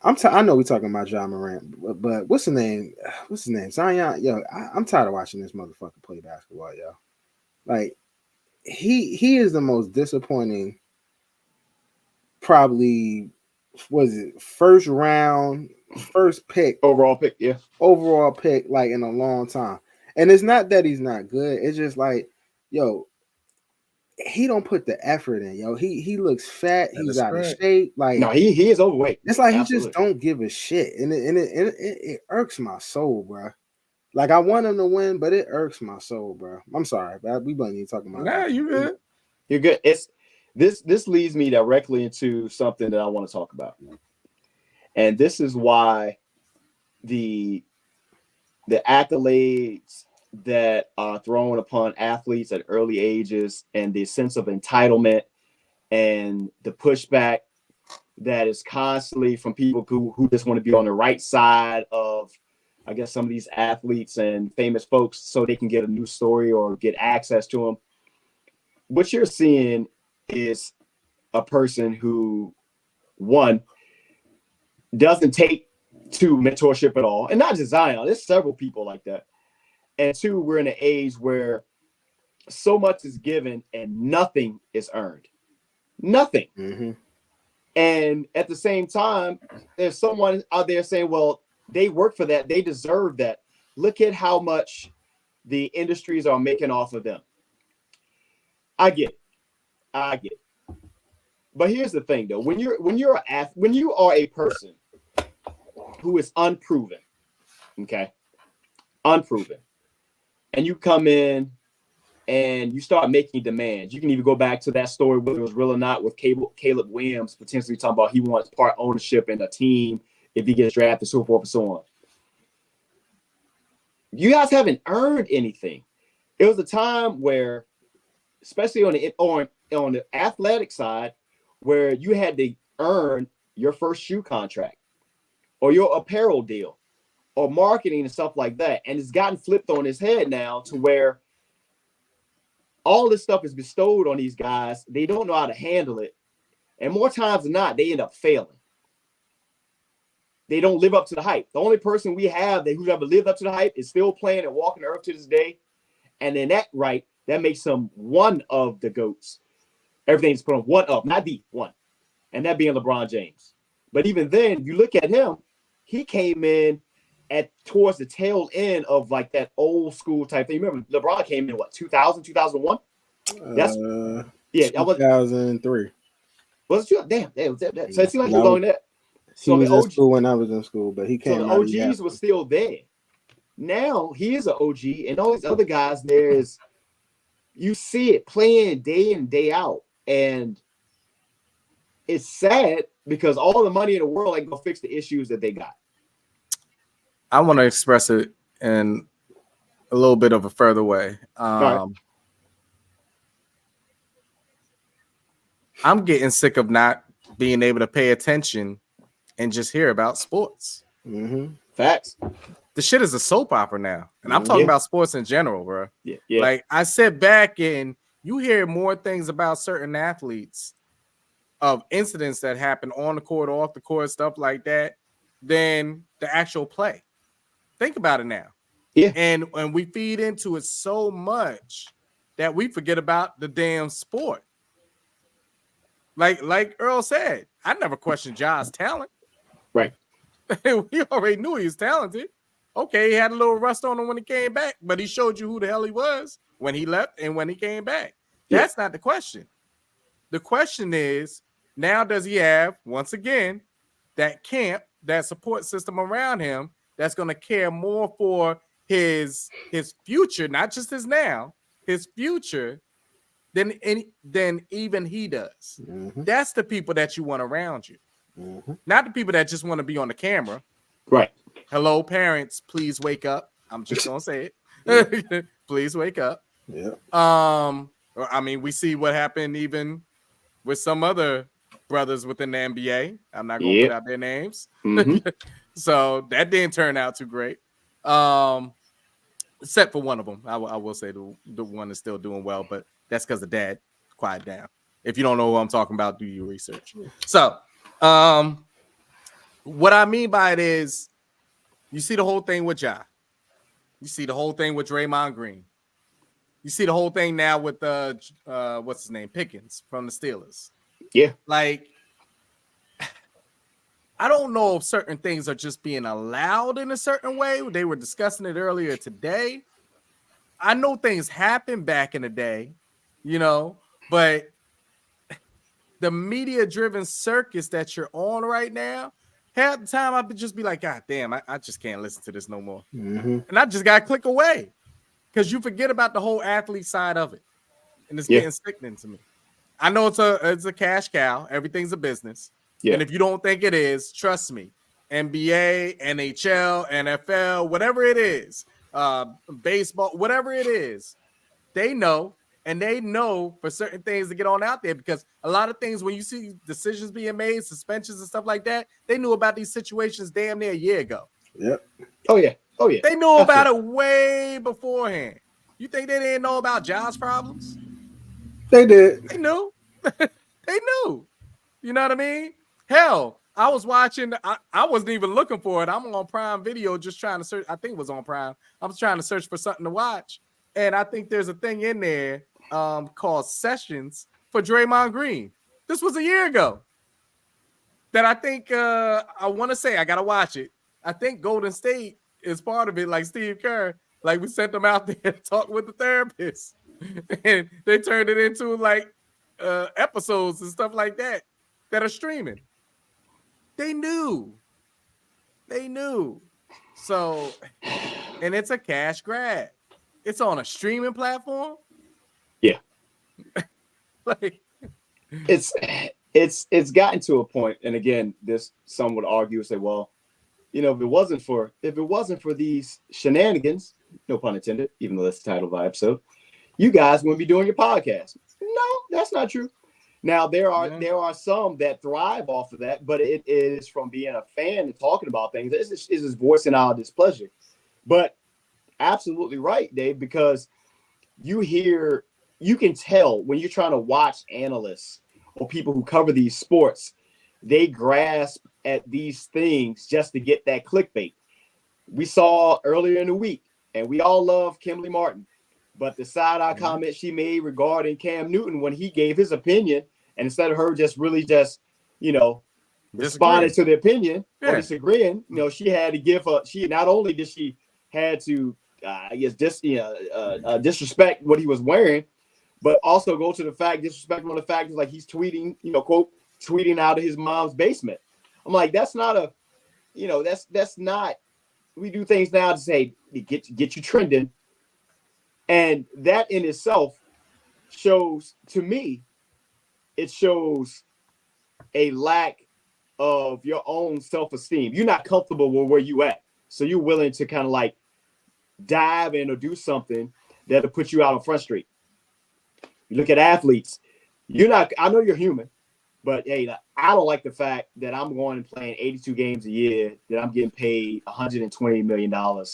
I know we're talking about Ja Morant, but what's his name? Zion. I'm tired of watching this motherfucker play basketball, yo. Like, he is the most disappointing, probably, first pick, overall pick, like in a long time. And it's not that he's not good. It's just like, he don't put the effort in, yo. He looks fat. He's out of shape. Like, no, he is overweight. It's like he just don't give a shit, and it irks my soul, bro. Like, I want him to win, but it irks my soul, bro. I'm sorry, but we wasn't even talking about. Nah, you good. You're good. It's this leads me directly into something that I want to talk about, and this is why the accolades that are thrown upon athletes at early ages and the sense of entitlement and the pushback that is constantly from people who just want to be on the right side of, I guess, some of these athletes and famous folks so they can get a new story or get access to them. What you're seeing is a person who, one, doesn't take to mentorship at all. And not just Zion, there's several people like that. And two, we're in an age where so much is given and nothing is earned. Nothing. Mm-hmm. And at the same time, there's someone out there saying, well, they work for that. They deserve that. Look at how much the industries are making off of them. I get it. But here's the thing, though. When you are a person who is unproven, okay, unproven, and you come in and you start making demands. You can even go back to that story, whether it was real or not, with Caleb Williams potentially talking about he wants part ownership in a team if he gets drafted, so forth and so on. You guys haven't earned anything. It was a time where, especially on the athletic side, where you had to earn your first shoe contract or your apparel deal or marketing and stuff like that. And it's gotten flipped on his head now to where all this stuff is bestowed on these guys. They don't know how to handle it. And more times than not, they end up failing. They don't live up to the hype. The only person we have who's ever lived up to the hype is still playing and walking the earth to this day. And then that makes him one of the GOATs. Everything's put on one of, not the one. And that being LeBron James. But even then, you look at him, he came in towards the tail end of like that old school type thing. You remember LeBron came in 2000, 2001? That's that was 2003. Was it? Damn. That. So it seems like you're going there. So he was in school when I was in school, but he came. So the OGs was still there. Now he is an OG, and all these other guys. You see it playing day in, day out, and it's sad because all the money in the world ain't gonna fix the issues that they got. I want to express it in a little bit of a further way. Right. I'm getting sick of not being able to pay attention and just hear about sports. Mm-hmm. Facts. The shit is a soap opera now. And I'm talking about sports in general, bro. Yeah. Like I sit back and you hear more things about certain athletes of incidents that happen on the court, off the court, stuff like that, than the actual play. Think about it now. Yeah. And we feed into it so much that we forget about the damn sport. Like Earl said, I never questioned Ja's talent. Right. We already knew he was talented. Okay, he had a little rust on him when he came back, but he showed you who the hell he was when he left and when he came back. That's not the question. The question is, now does he have, once again, that camp, that support system around him that's going to care more for his future, not just his now, his future, than even he does. Mm-hmm. That's the people that you want around you. Mm-hmm. Not the people that just want to be on the camera. Right. Hello, parents, please wake up. I'm just gonna say it. Please wake up. Yeah. I mean, we see what happened even with some other brothers within the NBA. I'm not gonna put out their names. Mm-hmm. So that didn't turn out too great. Except for one of them. I will say the one is still doing well, but that's because the dad quiet down. If you don't know who I'm talking about, do your research. So what I mean by it is, you see the whole thing with Ja. You see the whole thing with Draymond Green. You see the whole thing now with what's his name, Pickens from the Steelers. Yeah. Like, I don't know if certain things are just being allowed in a certain way. They were discussing it earlier today. I know things happened back in the day, but the media-driven circus that you're on right now, half the time I would just be like, God damn, I just can't listen to this no more. Mm-hmm. And I just got to click away because you forget about the whole athlete side of it. And it's getting sickening to me. I know it's a cash cow. Everything's a business. Yeah. And if you don't think it is, trust me, NBA, NHL, NFL, whatever it is, baseball, whatever it is, they know. And they know for certain things to get on out there because a lot of things, when you see decisions being made, suspensions and stuff like that, they knew about these situations damn near a year ago. Yep. Oh, yeah. They knew about it way beforehand. You think they didn't know about Ja's problems? They did. They knew. They knew. You know what I mean? Hell, I was watching. I wasn't even looking for it. I'm on Prime Video just trying to search. I think it was on Prime. I was trying to search for something to watch. And I think there's a thing in there called Sessions for Draymond Green. This was a year ago. That I think I want to say I gotta watch it. I think Golden State is part of it, like Steve Kerr. Like we sent them out there to talk with the therapist, and they turned it into like episodes and stuff like that are streaming. They knew. So, and it's a cash grab. It's on a streaming platform. Yeah. Like it's gotten to a point, and again, this some would argue and say, well, you know, if it wasn't for these shenanigans, no pun intended, even though that's the title of our episode, you guys wouldn't be doing your podcast. No, that's not true. Now there are some that thrive off of that, but it is from being a fan and talking about things. It's just voicing our displeasure. But absolutely right, Dave, because you can tell when you're trying to watch analysts or people who cover these sports, they grasp at these things just to get that clickbait. We saw earlier in the week, and we all love Kimberly Martin, but the side-eye comment she made regarding Cam Newton when he gave his opinion, and instead of her responding to the opinion or disagreeing, you know, she had to give not only did she had to disrespect what he was wearing, but also go to the fact, disrespect one of the factors, like he's tweeting, quote, tweeting out of his mom's basement. I'm like, that's not that's not, we do things now to say, get you trending. And that in itself shows, to me, it shows a lack of your own self-esteem. You're not comfortable with where you at. So you're willing to kind of like dive in or do something that'll put you out on Front Street. You look at athletes, I know you're human, but hey, I don't like the fact that I'm going and playing 82 games a year, that I'm getting paid $120 million on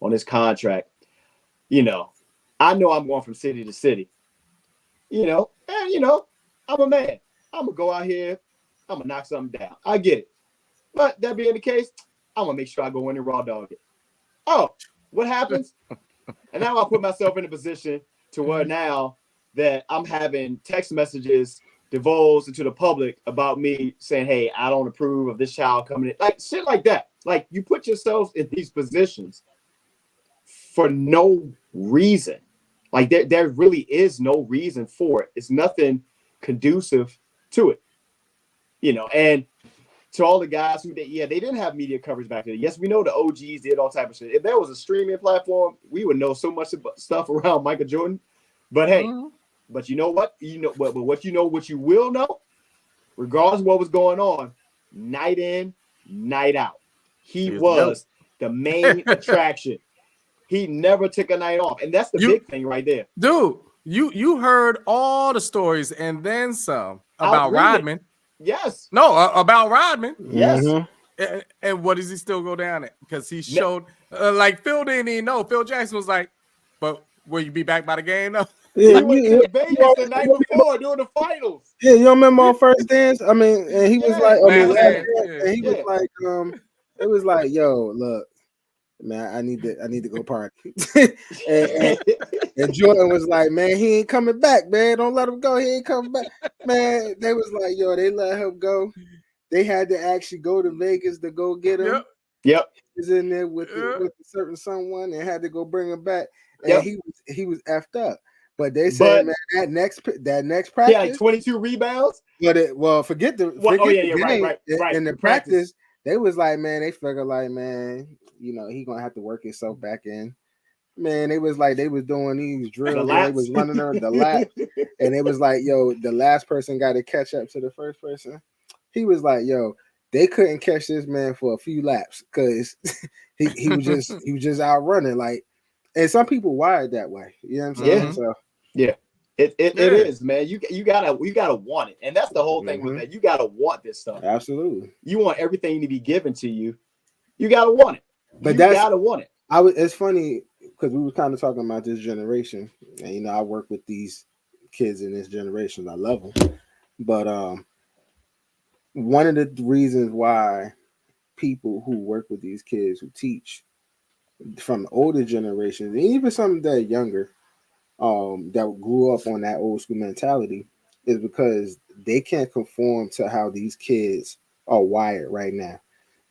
this contract. I know I'm going from city to city, and I'm a man. I'm going to go out here. I'm going to knock something down. I get it. But that being the case, I'm going to make sure I go in and raw dog it. Oh, what happens? And now I put myself in a position to where now that I'm having text messages divulged into the public about me saying, hey, I don't approve of this child coming in. Like shit like that. Like you put yourself in these positions for no reason. Like there really is no reason for it. It's nothing conducive to it. And to all the guys who they didn't have media coverage back then. Yes, we know the OGs did all type of shit. If there was a streaming platform, we would know so much stuff around Michael Jordan. But hey, but you know what? But what you will know, regardless of what was going on, night in, night out, he was the main attraction. He never took a night off, and that's the big thing right there, dude. You heard all the stories and then some about Rodman. Yes. No, about Rodman. Yes. Mm-hmm. And what does he still go down at? Because he showed like Phil didn't even know. Phil Jackson was like, "But will you be back by the game though?" Yeah, he went to Vegas the night before during the finals. Yeah, you remember on First Dance? I mean, and he was like, and he was like, it was like, yo, look, man, I need to go party. and Jordan was like, man, he ain't coming back, man. Don't let him go. He ain't coming back, man. They was like, yo, they let him go. They had to actually go to Vegas to go get him. Yep. He was in there with a certain someone and had to go bring him back. And he was effed up. But they said, man, that next practice, yeah, like 22 rebounds. But forget the game. Right. In the practice, they was like, man, they figured like, man, he gonna have to work himself back in. Man, they was like, they was doing these drills, and they was running on the lap, and it was like, yo, the last person got to catch up to the first person. He was like, yo, they couldn't catch this man for a few laps because he was just out running like. And some people wired that way. You know what I'm saying? Yeah. So it is, man. You gotta want it. And that's the whole thing with that. You gotta want this stuff. Absolutely. You want everything to be given to you. You gotta want it. But you gotta want it. It's funny because we were kind of talking about this generation. And I work with these kids in this generation. I love them. But one of the reasons why people who work with these kids who teach from the older generations, and even some that are younger, that grew up on that old school mentality, is because they can't conform to how these kids are wired right now.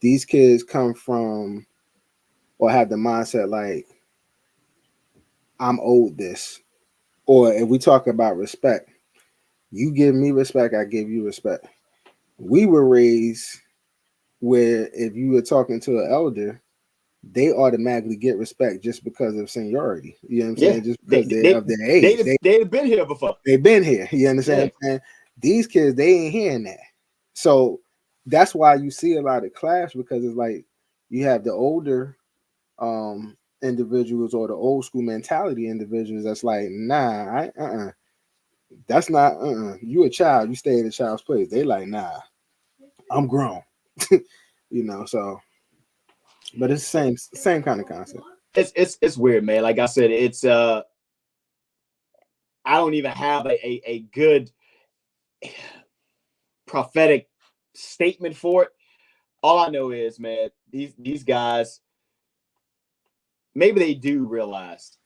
These kids come from or have the mindset like, I'm owed this. Or if we talk about respect, you give me respect, I give you respect. We were raised where if you were talking to an elder, they automatically get respect just because of seniority. You know what I'm saying? Just because they're of their age. They've been here before. They've been here. You understand what I'm saying? These kids, they ain't hearing that. So that's why you see a lot of clash, because it's like you have the older individuals or the old school mentality individuals that's like, nah, that's not you a child, you stay in a child's place. They like, nah, I'm grown. So but it's the same kind of concept. It's weird, man. Like I said, it's I don't even have a good prophetic statement for it. All I know is, man, these guys, maybe they do realize,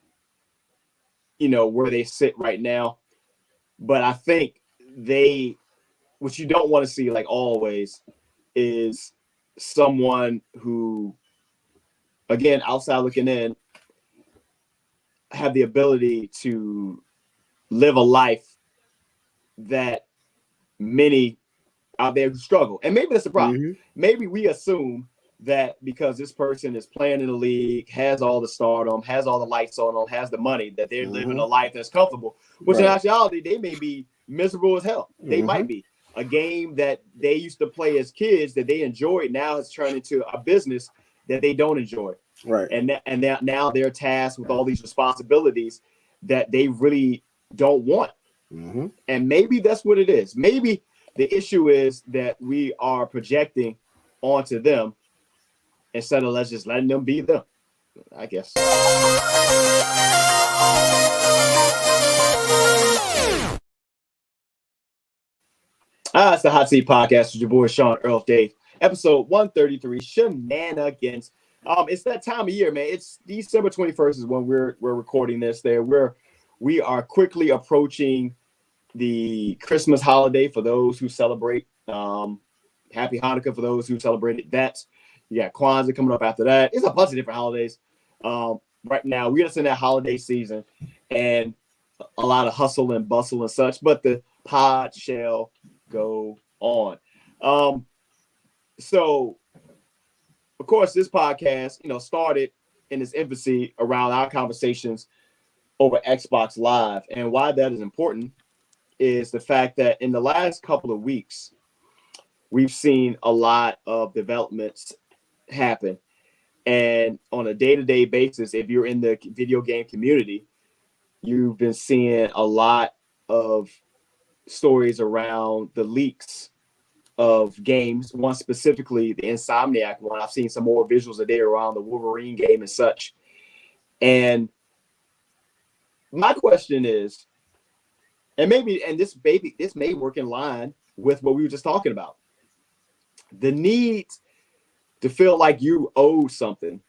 where they sit right now. But I think what you don't want to see, like always, is someone who, again, outside looking in, have the ability to live a life that many out there who struggle. And maybe that's the problem. Mm-hmm. Maybe we assume that because this person is playing in the league, has all the stardom, has all the lights on them, has the money, that they're living a life that's comfortable. Which in actuality, they may be miserable as hell. They might be. A game that they used to play as kids that they enjoyed now has turned into a business that they don't enjoy. Right. And now they're tasked with all these responsibilities that they really don't want. Mm-hmm. And maybe that's what it is. Maybe the issue is that we are projecting onto them instead of let's just letting them be them, I guess. It's the Hot Seat Podcast with your boy Sean Earl Dave, episode 133, Shenanigans. It's that time of year, man. It's December 21st is when we're recording this. We are quickly approaching the Christmas holiday for those who celebrate. Happy Hanukkah for those who celebrated that. You got Kwanzaa coming up after that. It's a bunch of different holidays. Right now, we're just in that holiday season and a lot of hustle and bustle and such, but the pod shall go on. So, of course, this podcast, started in its infancy around our conversations over Xbox Live. And why that is important is the fact that in the last couple of weeks, we've seen a lot of developments happen. And on a day-to-day basis, if you're in the video game community, you've been seeing a lot of stories around the leaks of games. One specifically, the Insomniac one. I've seen some more visuals today around the Wolverine game and such. And my question is, and this may work in line with what we were just talking about. The need to feel like you owe something.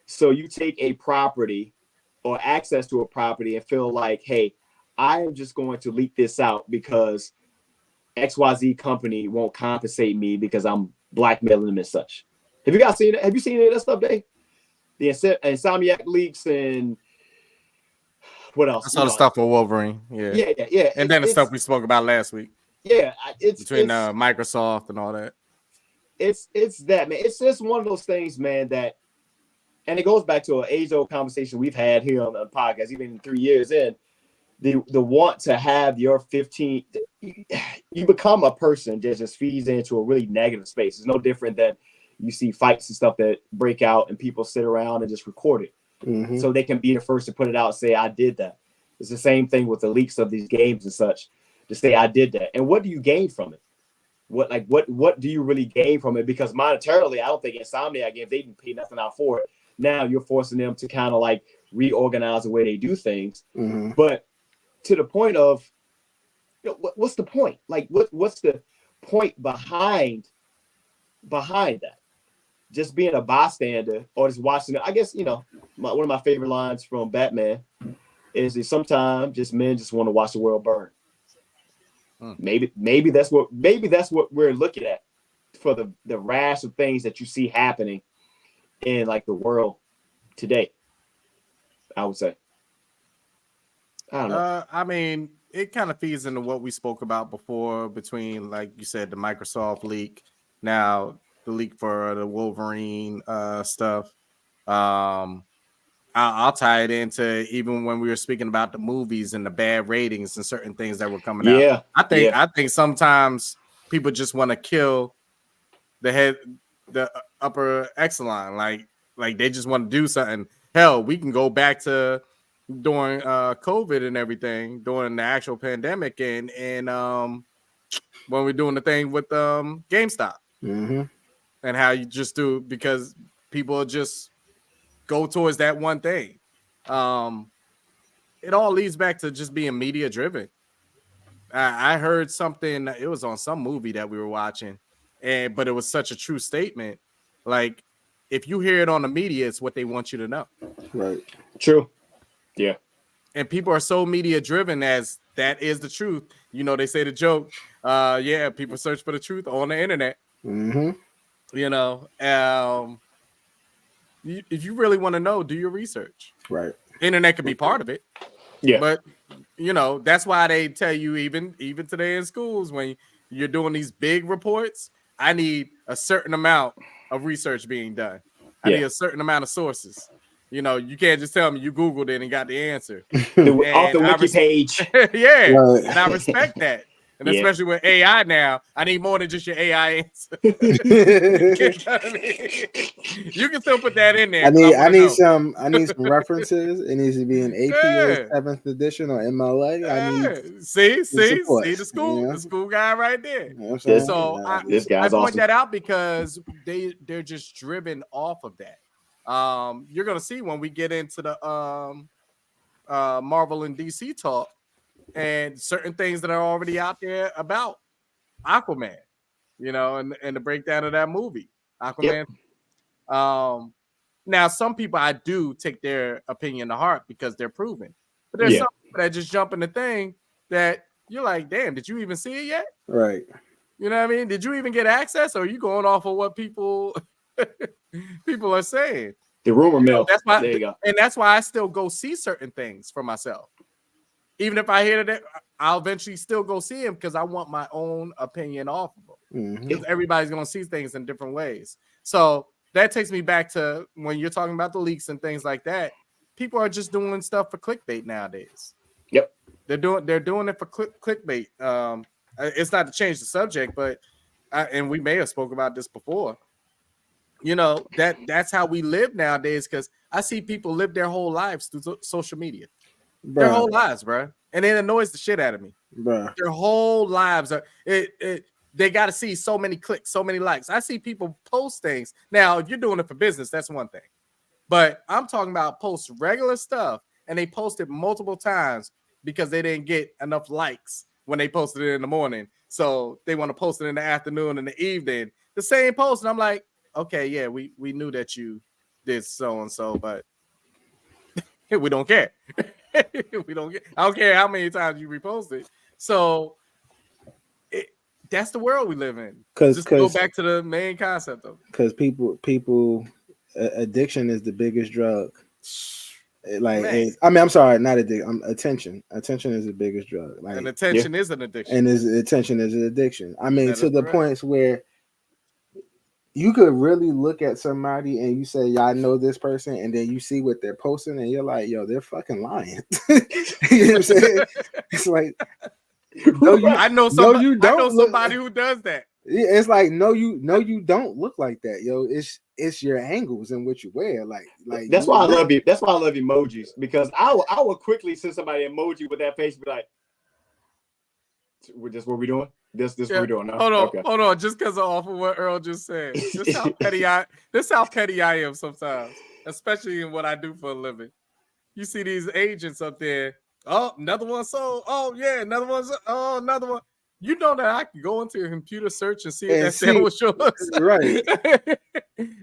So you take a property or access to a property and feel like, hey, I am just going to leak this out because XYZ company won't compensate me because I'm blackmailing them and such. Have you guys seen it? Have you seen any of that stuff, Dave? The Insomniac leaks and what else? I saw the stuff with Wolverine. Yeah. And then the stuff we spoke about last week. Yeah. It's between Microsoft and all that. It's that, man. It's just one of those things, man, that, and it goes back to an age-old conversation we've had here on the podcast, even 3 years in, the want to have your 15, you become a person that just feeds into a really negative space. It's no different than you see fights and stuff that break out and people sit around and just record it. Mm-hmm. So they can be the first to put it out and say, I did that. It's the same thing with the leaks of these games and such, to say, I did that. And what do you gain from it? What do you really gain from it? Because monetarily, I don't think Insomniac games, they didn't pay nothing out for it. Now you're forcing them to kind of like reorganize the way they do things. Mm-hmm. But to the point of, what's the point? Like, what's the point behind that? Just being a bystander or just watching it. I guess, one of my favorite lines from Batman is that sometimes men just want to watch the world burn. Maybe that's what we're looking at for the rash of things that you see happening in like the world today. I would say. I don't know. I mean, it kind of feeds into what we spoke about before between, like you said, the Microsoft leak, now the leak for the Wolverine stuff. I'll tie it into even when we were speaking about the movies and the bad ratings and certain things that were coming out. I think sometimes people just want to kill the upper echelon, like they just want to do something. Hell, we can go back to during COVID and everything, during the actual pandemic, and when we're doing the thing with GameStop, and how you just do, because people just go towards that one thing. It all leads back to just being media driven. I heard something, it was on some movie that we were watching, but it was such a true statement. Like, if you hear it on the media, it's what they want you to know. Right. True. Yeah. And people are so media driven as that is the truth. You know, they say the joke, people search for the truth on the internet. You know, if you really want to know, do your research. Right. Internet could be part of it. Yeah. But, you know, that's why they tell you even today in schools, when you're doing these big reports, I need a certain amount of research being done. I need a certain amount of sources. You know, you can't just tell me you Googled it and got the answer. Off the wiki page. Yeah. Right. And I respect that. And especially with AI now, I need more than just your AI answer. You can still put that in there. I need some references. It needs to be in APA 7th edition or MLA. I need see the school, the school guy right there. You know so this guy's I point awesome. that out because they're just driven off of that. You're gonna see when we get into the Marvel and DC talk, and certain things that are already out there about Aquaman, you know, and the breakdown of that movie, Aquaman. Yep. Now, some people, I do take their opinion to heart because they're proven. But there's some people that just jump in the thing that you're like, damn, did you even see it yet? Right. You know what I mean? Did you even get access? Or are you going off of what people are saying? The rumor mill. That's why, there you go. And that's why I still go see certain things for myself. Even if I hear that, I'll eventually still go see him because I want my own opinion off of them. Because everybody's going to see things in different ways. So that takes me back to when you're talking about the leaks and things like that. People are just doing stuff for clickbait nowadays. Yep. They're doing it for clickbait. It's not to change the subject, but and we may have spoke about this before. You know, that's how we live nowadays, because I see people live their whole lives through social media. Their whole lives, bro. And it annoys the shit out of me. Bruh. Their whole lives are they got to see so many clicks, so many likes. I see people post things. Now, if you're doing it for business, that's one thing. But I'm talking about post regular stuff, and they post it multiple times because they didn't get enough likes when they posted it in the morning. So they want to post it in the afternoon and the evening. The same post. And I'm like, okay, yeah, we knew that you did so and so, but we don't care. We don't get. I don't care how many times you repost it. So that's the world we live in. Just go back to the main concept of it. Because people, addiction is the biggest drug. Like, I'm sorry, not addiction. Attention. Attention is the biggest drug. Like, and attention is an addiction. And attention is an addiction. I mean, to the points where you could really look at somebody and you say, "Yeah, I know this person," and then you see what they're posting, and you're like, "Yo, they're fucking lying." You know what I'm saying? It's like, no, I know somebody. I know somebody who does that. It's like, no, you don't look like that, yo. It's your angles and what you wear. Like that's why I love you. That's why I love emojis, because I will quickly send somebody an emoji with that face, be like, "This what we doing? This what we doing?" No? Hold on. Just because of what Earl just said. This how petty I am sometimes, especially in what I do for a living. You see these agents up there. Oh, another one sold. Oh yeah, another one. Oh, another one. You know that I can go into a computer search and see if that sale was yours. Right.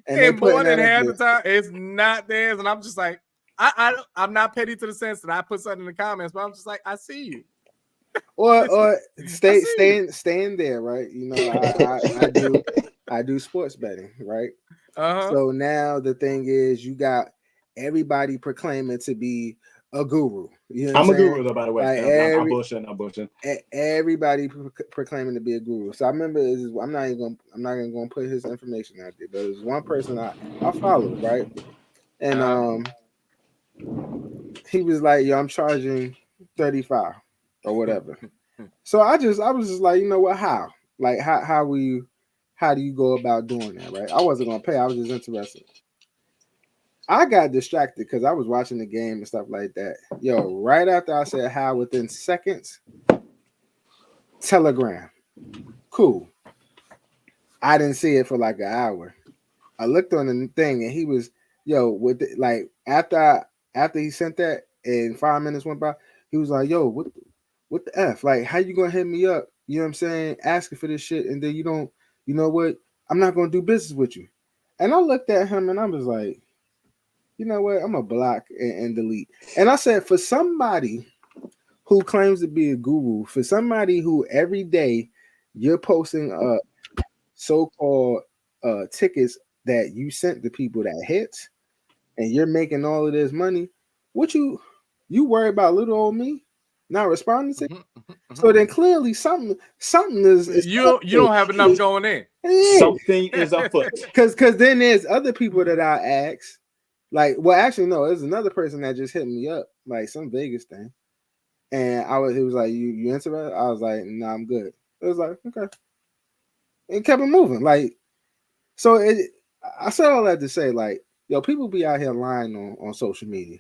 And more than half the time, it's not theirs. And I'm just like, I'm not petty to the sense that I put something in the comments, but I'm just like, I see you. or staying there, right? You know, I do sports betting, right? So now the thing is, you got everybody proclaiming to be a guru. You know what I'm a saying? guru though, by the way. Like I'm bullshitting. Everybody proclaiming to be a guru. So I remember I'm not even gonna put his information out there, but there's one person I followed, right? And he was like, "Yo, I'm charging 35 or whatever." So I was just like, you know what? How do you go about doing that, right? I wasn't gonna pay. I was just interested. I got distracted because I was watching the game and stuff like that. Yo, right after I said how, within seconds, Telegram. Cool. I didn't see it for like an hour. I looked on the thing and he was, like after he sent that and 5 minutes went by, he was like, yo, what the F? Like, how you gonna hit me up? You know what I'm saying? Asking for this shit, and then you don't, you know what? I'm not gonna do business with you. And I looked at him and I was like, you know what? I'm gonna block and delete. And I said, for somebody who claims to be a guru, for somebody who every day you're posting so-called tickets that you sent to people that hits, and you're making all of this money, what you worry about little old me not responding to? So then clearly something is you don't have enough going in. Something is afoot. Because then there's other people that I ask. Like, well, actually, no, there's another person that just hit me up, like some Vegas thing. And he was like, you interested? I was like, no, I'm good. It was like, okay. And kept it moving. Like, so I said all that to say, like, yo, people be out here lying on social media.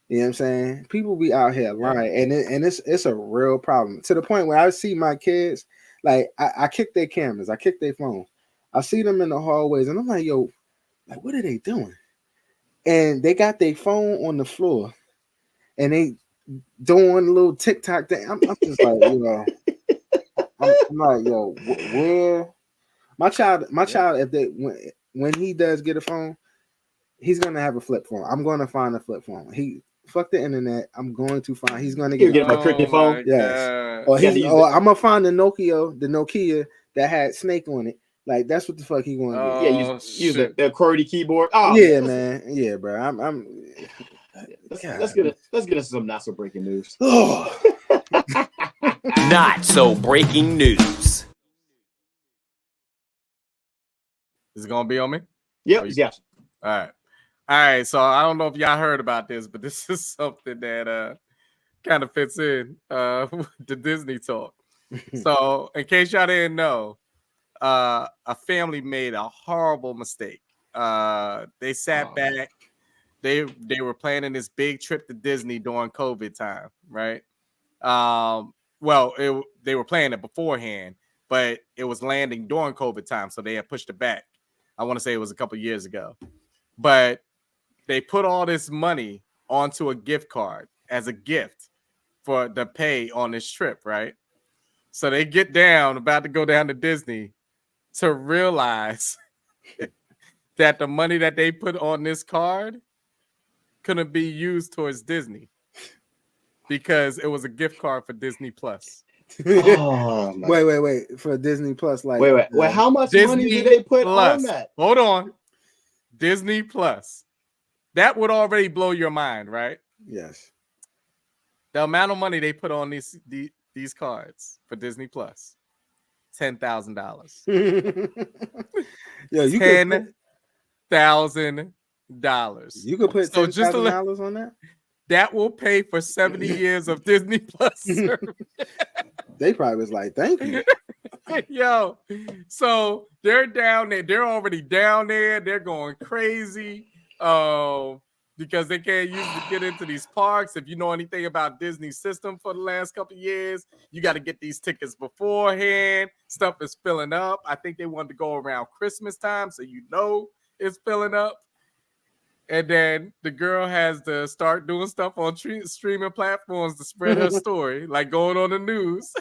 You know what I'm saying? People be out here lying, and it's a real problem, to the point where I see my kids, like, I kick their cameras, I kick their phones. I see them in the hallways, and I'm like, yo, like, what are they doing? And they got their phone on the floor, and they doing a little TikTok thing. I'm just like, I'm like, yo, where my child, if when he does get a phone, he's gonna have a flip phone. I'm gonna find a flip phone. He fuck the internet. I'm going to find. He's gonna get a cricket phone. Yes. Or I'm gonna find the Nokia that had Snake on it. Like, that's what the fuck he gonna do. Yeah, use the QWERTY keyboard. Oh yeah, man. Yeah, bro. Let's get into some not so breaking news. Not so breaking news. Is it gonna be on me? Yep. Yes. All right. So I don't know if y'all heard about this, but this is something that kind of fits in with the Disney talk. So in case y'all didn't know, a family made a horrible mistake. They sat back. They were planning this big trip to Disney during COVID time, right? They were planning it beforehand, but it was landing during COVID time, so they had pushed it back. I want to say it was a couple years ago, but they put all this money onto a gift card as a gift for the pay on this trip, right? So they get about to go down to Disney, to realize that the money that they put on this card couldn't be used towards Disney because it was a gift card for Disney Plus. Wait for Disney Plus. Like, wait, how much money did they put on that? Hold on. Disney Plus. That would already blow your mind, right? Yes. The amount of money they put on these cards for Disney Plus, $10,000. Yo, you $10,000. You could put $10,000 on that. That will pay for 70 years of Disney Plus service. They probably was like, thank you. Yo, so they're down there. They're already down there. They're going crazy because they can't usually get into these parks. If you know anything about Disney's system for the last couple of years, you got to get these tickets beforehand. Stuff is filling up. I think they wanted to go around Christmas time, so it's filling up. And then the girl has to start doing stuff on streaming platforms to spread her story, like going on the news.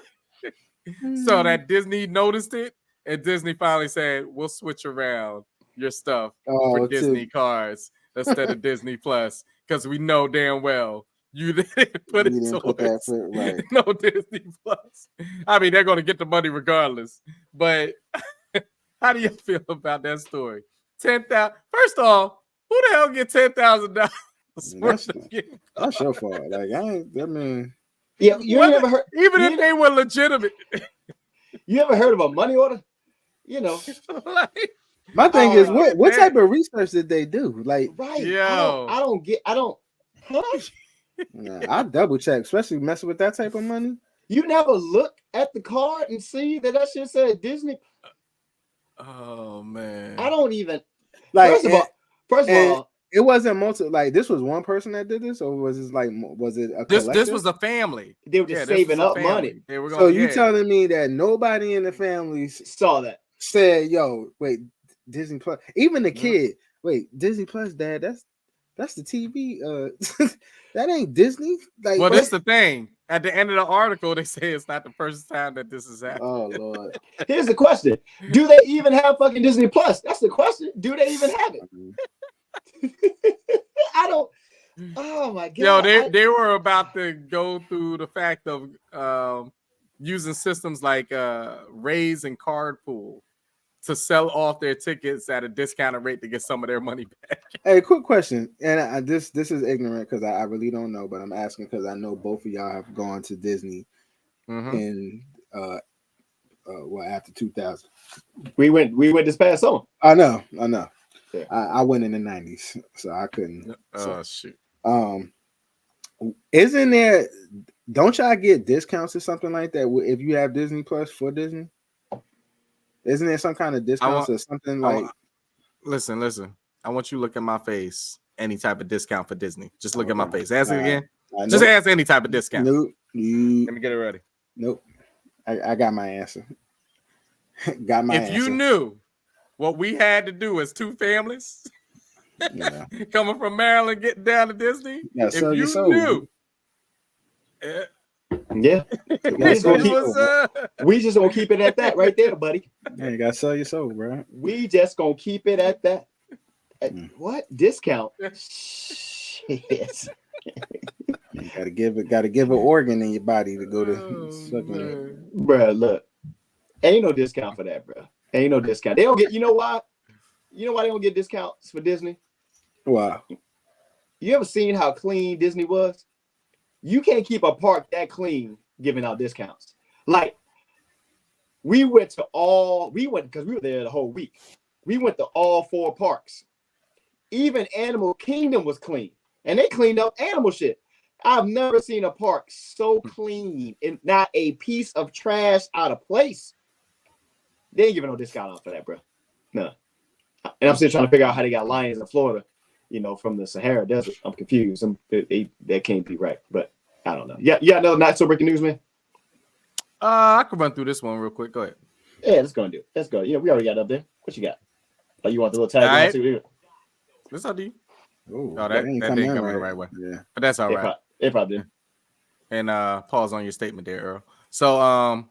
So that Disney noticed it, and Disney finally said, we'll switch around your stuff for Disney cards instead of Disney Plus, because we know damn well you didn't put You it didn't put that towards foot right. no Disney Plus. I mean, they're going to get the money regardless. But how do you feel about that story? 10,000. First off, who the hell get $10,000? That's your fault. Like I mean, yeah, you ain't ever heard. Even if they were legitimate. You ever heard of a money order? You know. Like, my thing is, what type of research did they do? Like, right? Yo. I don't. Huh? Nah, I double check, especially messing with that type of money. You never look at the card and see that shit said Disney. Oh man, I don't even. Like, first of all, it wasn't multiple. Like, this was one person that did this, or was it like, was it a collective? This was a family. They were just saving up money. They were going, so you telling me that nobody in the family saw that? Said, "Yo, wait, Disney Plus." Even the kid, wait, Disney Plus, Dad. That's the TV. That ain't Disney. Like, well, that's the thing. At the end of the article, they say it's not the first time that this is happening. Oh Lord. Here's the question: do they even have fucking Disney Plus? That's the question. Do they even have it? I don't. Oh my god! Yo, they were about to go through the fact of using systems like Raise and Card Pool to sell off their tickets at a discounted rate to get some of their money back. Hey, quick question, and this is ignorant because I really don't know, but I'm asking because I know both of y'all have gone to Disney in after 2000. We went this past summer. I know. Yeah. I went in the 90s, so I couldn't. Oh shoot. Isn't there? Don't y'all get discounts or something like that if you have Disney Plus for Disney? Isn't there some kind of discounts or something like? Listen. I want you to look at my face. Any type of discount for Disney. Just look at my face. Ask it again. Just ask any type of discount. Nope. Let me get it ready. Nope. I got my answer. If you knew what we had to do as two families coming from Maryland, getting down to Disney, if you knew. Yeah. We just gonna keep it at that right there, buddy. Yeah, you gotta sell your soul, bro. We just gonna keep it at that. What discount? Shit. You gotta give an organ in your body to go to bro. Look, ain't no discount for that, bro. Ain't no discount. They don't get. You know why? You know why they don't get discounts for Disney? Wow. You ever seen how clean Disney was? You can't keep a park that clean giving out discounts. Like we went because we were there the whole week. We went to all 4 parks. Even Animal Kingdom was clean, and they cleaned up animal shit. I've never seen a park so clean and not a piece of trash out of place. They ain't giving no discount out for that, bro. No. And I'm still trying to figure out how they got lions in Florida, from the Sahara Desert. I'm confused. That can't be right, but I don't know. Yeah, no, not so breaking news, man. I can run through this one real quick. Go ahead. Yeah, let's go and do it. Let's go. Yeah, we already got up there. What you got? Oh, you want the little tag too? What's up, D? Oh, that didn't come in the right way. Yeah, but that's all right. It probably did. And pause on your statement there, Earl. So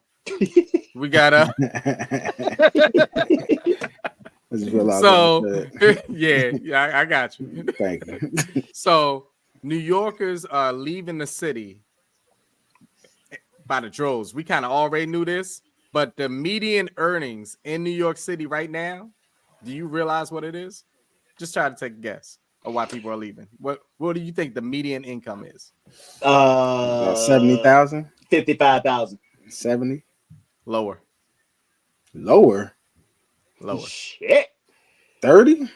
we got yeah, I got you. Thank you. So New Yorkers are leaving the city by the droves. We kind of already knew this, but the median earnings in New York City right now, do you realize what it is? Just try to take a guess of why people are leaving. What do you think the median income is? 70,000, 55,000, 70. Lower. Shit. 30.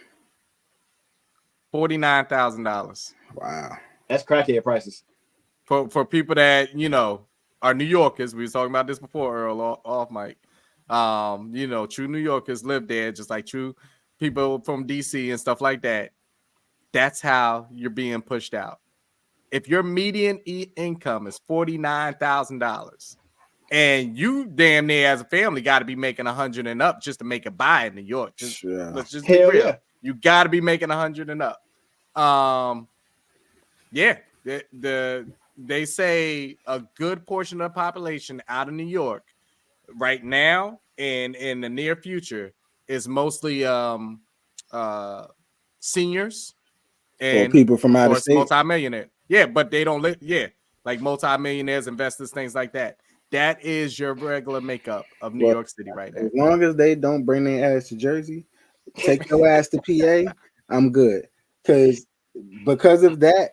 $49,000. Wow. That's crackhead prices. For people that are New Yorkers. We were talking about this before, Earl, off mic. True New Yorkers live there, just like true people from DC and stuff like that. That's how you're being pushed out. If your median income is $49,000, and you damn near as a family got to be making 100 and up just to make it by in New York. Let's just be real. Yeah. You got to be making 100 and up. They say a good portion of the population out of New York right now and in the near future is mostly seniors and people from out of state, multimillionaire. Yeah, but they don't live. Yeah, like multimillionaires, investors, things like that. That is your regular makeup of New York City right now. As long as they don't bring their ass to Jersey, take your ass to PA, I'm good. Because of that,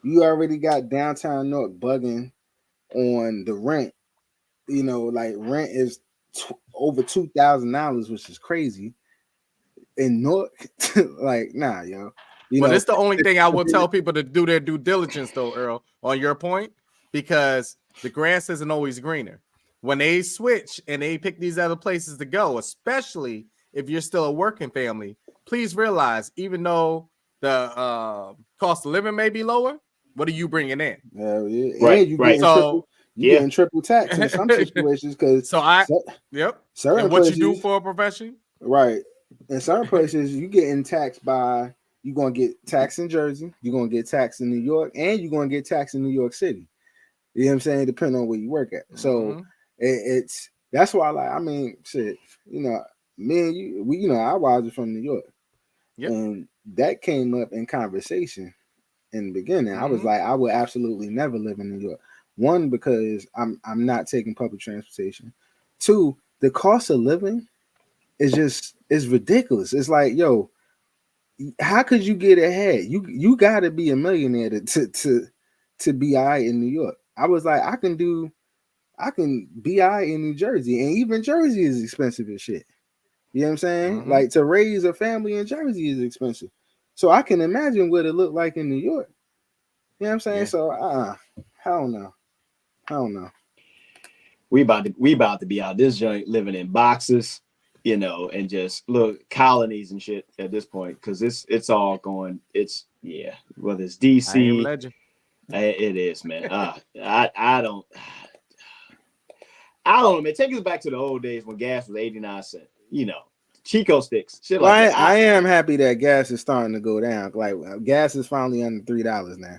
you already got downtown Newark bugging on the rent. You know, like rent is over $2,000, which is crazy. In Newark, like, nah, yo. Well, it's the only thing I will tell people to do their due diligence, though, Earl, on your point, because the grass isn't always greener. When they switch and they pick these other places to go, especially if you're still a working family, please realize, even though the cost of living may be lower, what are you bringing in? Yeah. Right, and you right. getting triple tax in some situations because yep. Certain and what places, you do for a profession, right? In certain places, you getting taxed by you're gonna get taxed in Jersey, you're gonna get taxed in New York, and you're gonna get taxed in New York City. You know what I'm saying? Depending on where you work at. So it's that's why, like, I mean, shit, you know, me and you, we, you know, our wives are from New York, and that came up in conversation in the beginning. I was like, I would absolutely never live in New York. One, because I'm not taking public transportation. Two, the cost of living is ridiculous. It's like, yo, how could you get ahead? You got to be a millionaire to be all right in New York. I was like, I can be all right in New Jersey, and even Jersey is expensive as shit. You know what I'm saying? Like, to raise a family in Jersey is expensive. So I can imagine what it looked like in New York. You know what I'm saying? Yeah. So hell no. We about to be out this joint living in boxes, you know, and just look colonies and shit at this point, because it's all going. It's whether it's DC, it is, man. I don't know, man. Take us back to the old days when gas was 89 cents. You know, Chico sticks, shit like that. I am happy that gas is starting to go down. Like, gas is finally under $3 now,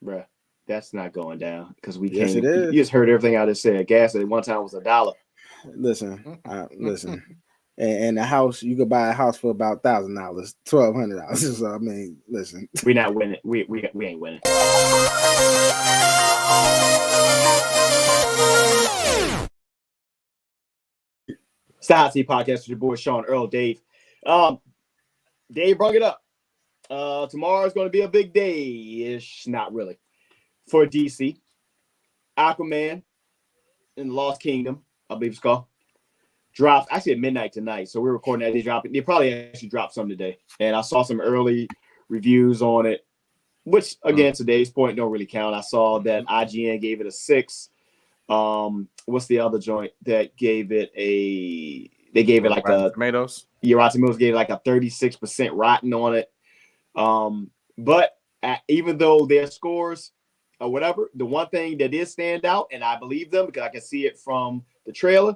bruh. That's not going down because we yes, can't. it is. You just heard everything I just said. Gas at one time was $1. Listen. And a house, you could buy a house for about $1,000, $1,200. So I mean, listen, we're not winning. We ain't winning. It's the Hot Seat Podcast with your boy Sean, Earl, Dave. Dave brought it up. Tomorrow's going to be a big day-ish, not really, for DC. Aquaman in the Lost Kingdom, I believe it's called, drops actually at midnight tonight. So we're recording that. They probably actually dropped some today. And I saw some early reviews on it, which, again, today's point don't really count. I saw that IGN gave it a 6. What's the other joint that gave it a? They gave it like Rotten Tomatoes. Rotten Tomatoes gave it like a 36% rotten on it. But even though their scores or whatever, the one thing that did stand out, and I believe them because I can see it from the trailer,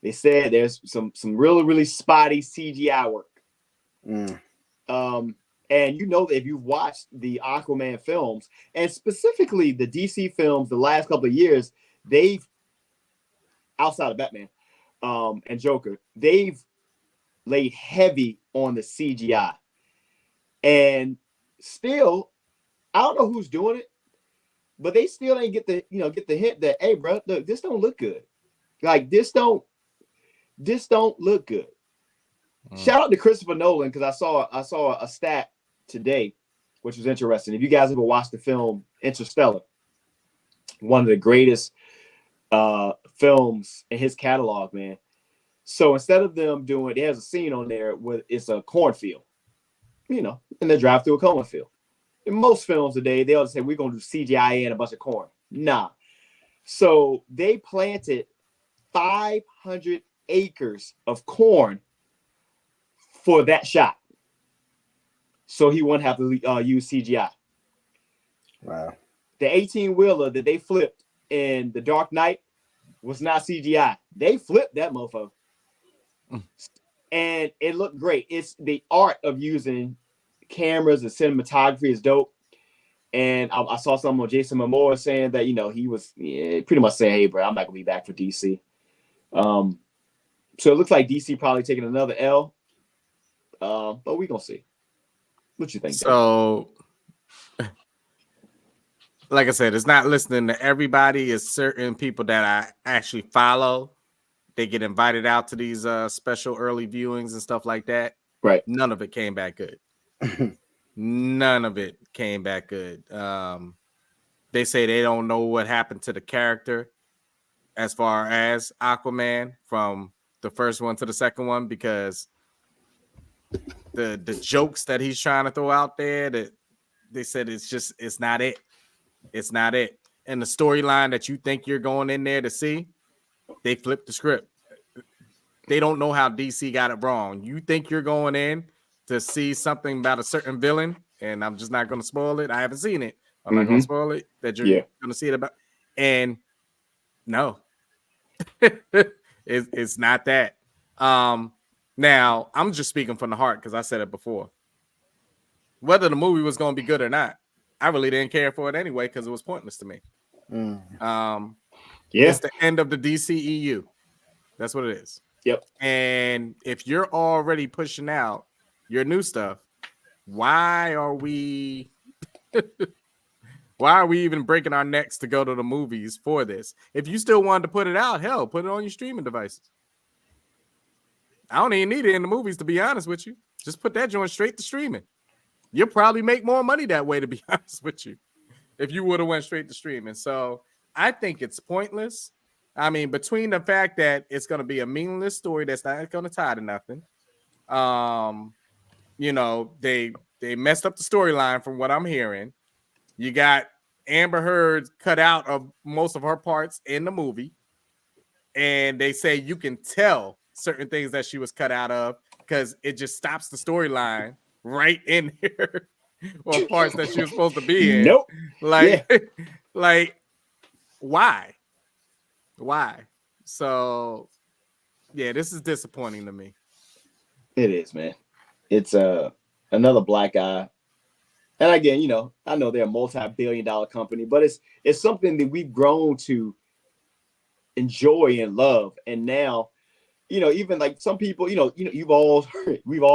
they said there's some really, really spotty CGI work. And you know that if you've watched the Aquaman films, and specifically the DC films the last couple of years, they've, outside of Batman and Joker, they've laid heavy on the CGI. And still, I don't know who's doing it, but they still ain't get the hint that, hey, bro, look, this don't look good. Like, this don't look good. Shout out to Christopher Nolan, because I saw a stat today, which was interesting. If you guys ever watched the film Interstellar, one of the greatest films in his catalog, man. So instead of them doing, there's a scene on there where it's a cornfield, you know, and they drive through a cornfield. In most films today, they'll say, we're going to do CGI and a bunch of corn. Nah. So they planted 500 acres of corn for that shot, so he wouldn't have to use CGI. Wow. The 18-wheeler that they flipped in The Dark Knight was not CGI. They flipped that mofo. And it looked great. It's the art of using cameras and cinematography is dope. And I saw something on Jason Momoa saying that, you know, he was pretty much saying, hey, bro, I'm not going to be back for DC. So it looks like DC probably taking another L. But we going to see. What you think? So like I said, it's not listening to everybody. It's certain people that I actually follow. They get invited out to these special early viewings and stuff like that. Right. None of it came back good. None of it came back good. They say they don't know what happened to the character as far as Aquaman from the first one to the second one, because the jokes that he's trying to throw out there, that they said it's not it. It's not it. And the storyline that you think you're going in there to see, they flipped the script. They don't know how DC got it wrong. You think you're going in to see something about a certain villain, and I'm just not going to spoil it. I haven't seen it. I'm not going to spoil it. That you're going to see it about. And no, it's not that. Now, I'm just speaking from the heart because I said it before. Whether the movie was going to be good or not, I really didn't care for it anyway because it was pointless to me. It's the end of the DCEU. That's what it is. Yep. And if you're already pushing out your new stuff, why are we even breaking our necks to go to the movies for this? If you still wanted to put it out, hell, put it on your streaming devices. I don't even need it in the movies, to be honest with you. Just put that joint straight to streaming. You'll probably make more money that way, to be honest with you, if you would have went straight to streaming. So I think it's pointless. I mean, between the fact that it's going to be a meaningless story that's not going to tie to nothing, you know, they messed up the storyline from what I'm hearing. You got Amber Heard cut out of most of her parts in the movie, and they say you can tell certain things that she was cut out of because it just stops the storyline right in here or parts that she was supposed to be in. Nope. Like, why? So, yeah, this is disappointing to me. It is, man. It's another black eye. And again, you know, I know they're a multi-billion-dollar company, but it's something that we've grown to enjoy and love. And now, you know, even like some people, we've all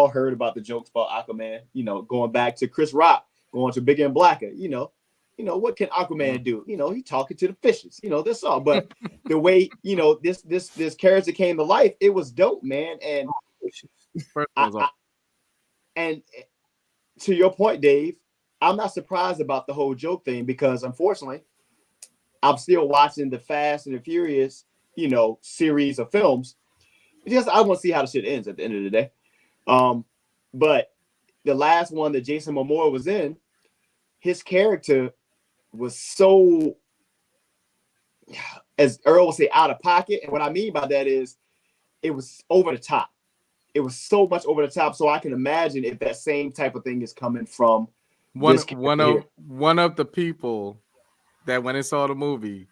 heard about the jokes about Aquaman, you know, going back to Chris Rock, going to Bigger and Blacker, you know, what can Aquaman do? You know, he talking to the fishes, you know, that's all. But the way, you know, this character came to life, it was dope, man. And and to your point, Dave, I'm not surprised about the whole joke thing because unfortunately, I'm still watching the Fast and the Furious, you know, series of films. Just I want to see how the shit ends at the end of the day. But the last one that Jason Momoa was in, his character was so, as Earl would say, out of pocket. And what I mean by that is it was over the top. It was so much over the top. So I can imagine if that same type of thing is coming from one of the people that when they saw the movie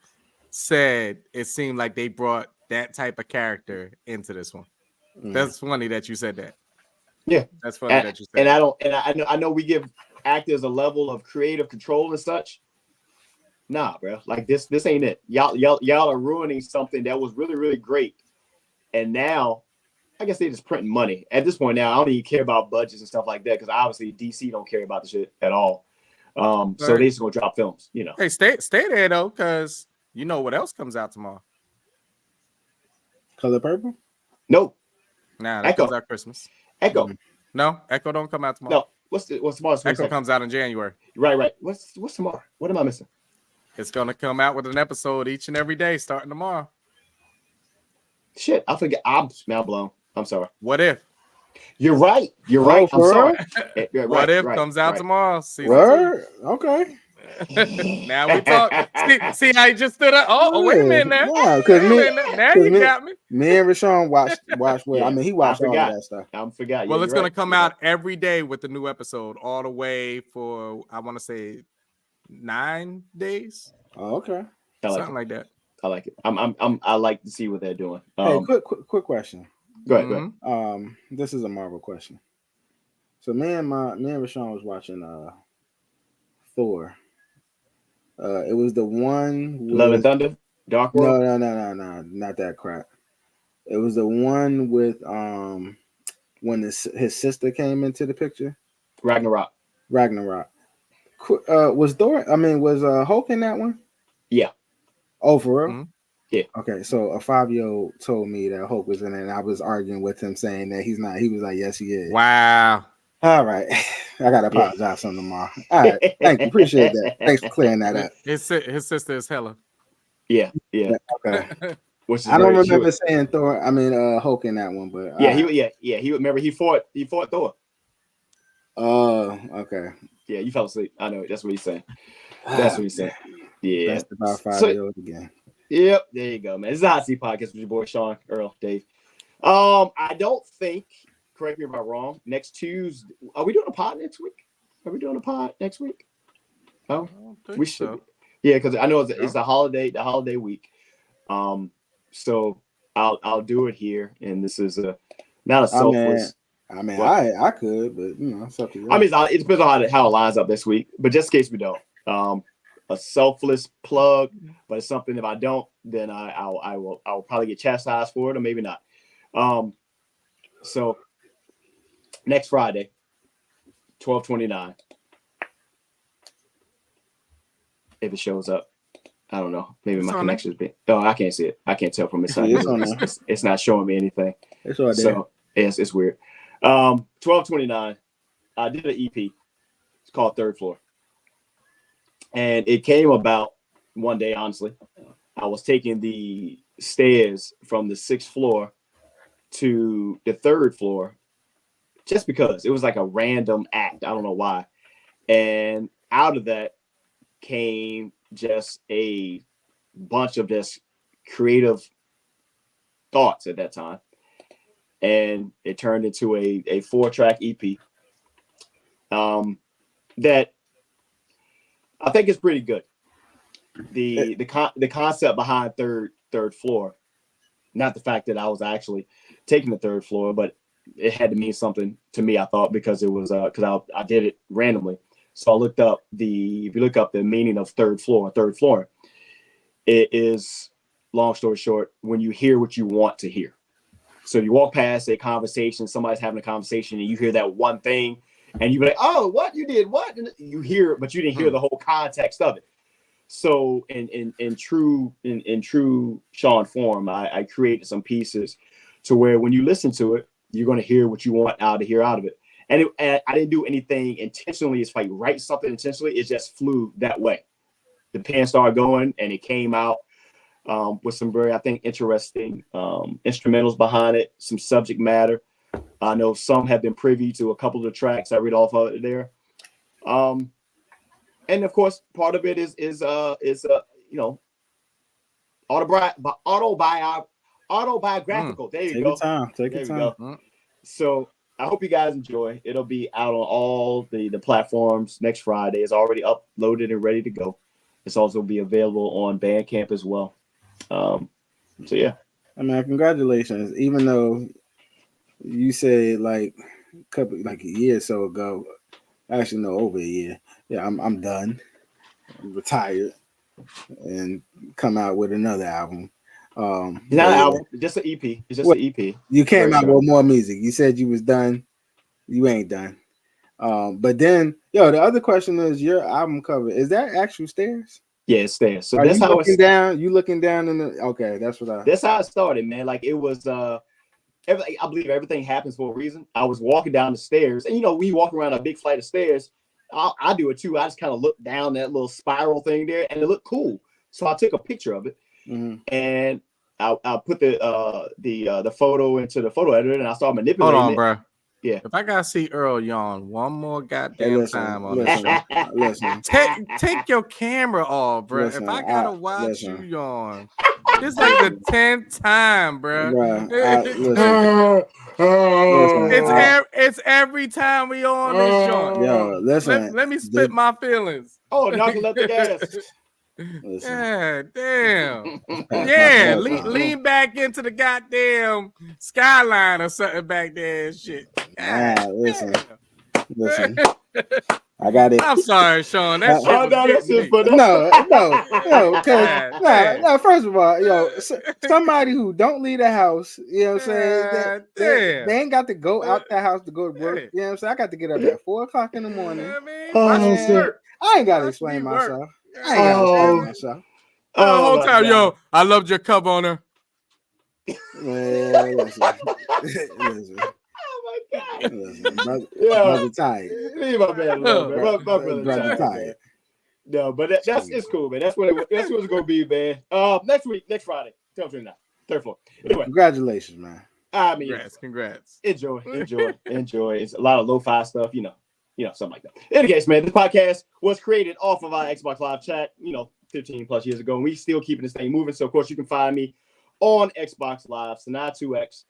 said it seemed like they brought that type of character into this one. That's funny that you said that. Yeah, that's funny that you said. And I know we give actors a level of creative control and such. Nah, bro, like this ain't it. Y'all are ruining something that was really, really great. And now, I guess they're just printing money at this point. Now I don't even care about budgets and stuff like that because obviously DC don't care about the shit at all. So they just gonna drop films, you know. Hey, stay there though, because you know what else comes out tomorrow. Color Purple? No. Nah, that comes out Christmas. Echo. No, Echo don't come out tomorrow. No. What's tomorrow? Echo comes out in January. Right. What's tomorrow? What am I missing? It's gonna come out with an episode each and every day starting tomorrow. Shit, I forget. I'm blown. I'm sorry. What If? You're right. I'm sorry. What If comes out tomorrow. Word? Okay. Now we talk. See how you just stood up. Oh, wait a minute now. Yeah, because now you got me. Me and Rashawn watched well. I mean, he watched all of that stuff. I forgot. Well, it's gonna come out every day with the new episode, all the way for I want to say 9 days. Oh, okay. Something like that. I like it. I like to see what they're doing. Hey, quick question. Go ahead. This is a Marvel question. So me and Rashawn was watching Thor. It was the one with Love and Thunder, Dark World. No, not that crap. It was the one with when his sister came into the picture. Ragnarok. Was Hulk in that one? Yeah. Oh, for real? Mhm. Yeah. Okay, so a 5-year-old told me that Hulk was in it, and I was arguing with him saying that he's not. He was like, yes, he is. Wow. All right. I gotta apologize to him tomorrow. All right. Thank you. Appreciate that. Thanks for clearing that up. His sister is Hella. Yeah. Okay. Which is I don't very remember true. saying Hulk in that one, but Yeah, he remember he fought Thor. Oh, okay. Yeah, you fell asleep. I know. That's what he's saying. That's what he's saying. Yeah. That's about 5-year-old again. Yep, there you go, man. This is the Hot Seat Podcast with your boy Sean, Earl, Dave. I don't think, correct me if I'm wrong, next Tuesday, are we doing a pod next week? Are we doing a pod next week? Oh, we should. So. Yeah, because I know it's the holiday week. So I'll do it here, and this is not a selfless. I could, but it's up to you. I mean, it depends on how it lines up this week, but just in case we don't. A selfless plug, but it's something if I don't, then I'll probably get chastised for it, or maybe not. So next Friday, 12/29, if it shows up, I don't know. Maybe my connection's been. Oh, I can't see it. I can't tell from this side. It's not showing me anything. It's right there. So it's weird. 12/29, I did an EP. It's called Third Floor. And it came about one day, honestly. I was taking the stairs from the 6th floor to the 3rd floor just because it was like a random act. I don't know why. And out of that came just a bunch of just creative thoughts at that time. And it turned into a 4-track EP that I think it's pretty good. The concept behind third floor, not the fact that I was actually taking the 3rd floor, but it had to mean something to me. I thought because it was because I did it randomly. So I looked up if you look up the meaning of third floor, it is, long story short, when you hear what you want to hear. So if you walk past a conversation, somebody's having a conversation, and you hear that one thing. And you be like, oh, what you did? What you hear? But you didn't hear the whole context of it. So, in true Sean form, I created some pieces to where when you listen to it, you're going to hear what you want to hear out of it. And I didn't do anything intentionally. It's like write something intentionally. It just flew that way. The pen started going, and it came out with some very, I think, interesting instrumentals behind it. Some subject matter. I know some have been privy to a couple of the tracks I read off of it there. And of course, part of it is autobiographical. There you go. Take your time. So I hope you guys enjoy. It'll be out on all the platforms next Friday. It's already uploaded and ready to go. It's also be available on Bandcamp as well. So yeah. I mean, congratulations. Even though you said like a year or so ago, actually no, over a year. Yeah, I'm done. I'm retired, and come out with another album. Not an album, just an EP. It's just an EP. You came out with more music. You said you was done. You ain't done. But then, the other question is your album cover. Is that actual stairs? Yeah, it's stairs. So that's how it's down. You looking down in the okay. That's how it started, man. Like it was. I believe everything happens for a reason. I was walking down the stairs, and we walk around a big flight of stairs. I do it too. I just kind of look down that little spiral thing there, and it looked cool. So I took a picture of it, and I put the photo into the photo editor, and I started manipulating. Hold on, bro. Yeah. If I gotta see Earl yawn one more goddamn time on listen. Take your camera off, bro. If I gotta watch you yawn, this is like the 10th time, bro. It's every time we on this joint. Yo, listen. Let me spit my feelings. Oh, knock left the gas. Yeah, damn. Yeah, lean back into the goddamn skyline or something back there and shit. Listen. I got it. I'm sorry, Sean. That's no. First of all, somebody who don't leave the house, you know what I'm saying? They ain't got to go out the house to go to work. You know what I'm saying? I got to get up at 4:00 in the morning. I ain't gotta explain myself. I ain't gotta explain myself. The whole time, yo, I loved your cover on her. Man, listen. Oh my God. Listen, brother tired. Leave my man alone, man. My brother tired. No, but that's it's cool, man. That's what it's gonna be, man. Next Friday, 12/29, third floor. Anyway, congratulations, man. I mean, congrats. Enjoy. It's a lot of lo-fi stuff, something like that. In any case, man, this podcast was created off of our Xbox Live chat, 15 plus years ago, and we still keeping this thing moving. So, of course, you can find me on Xbox Live, Sanaa2X,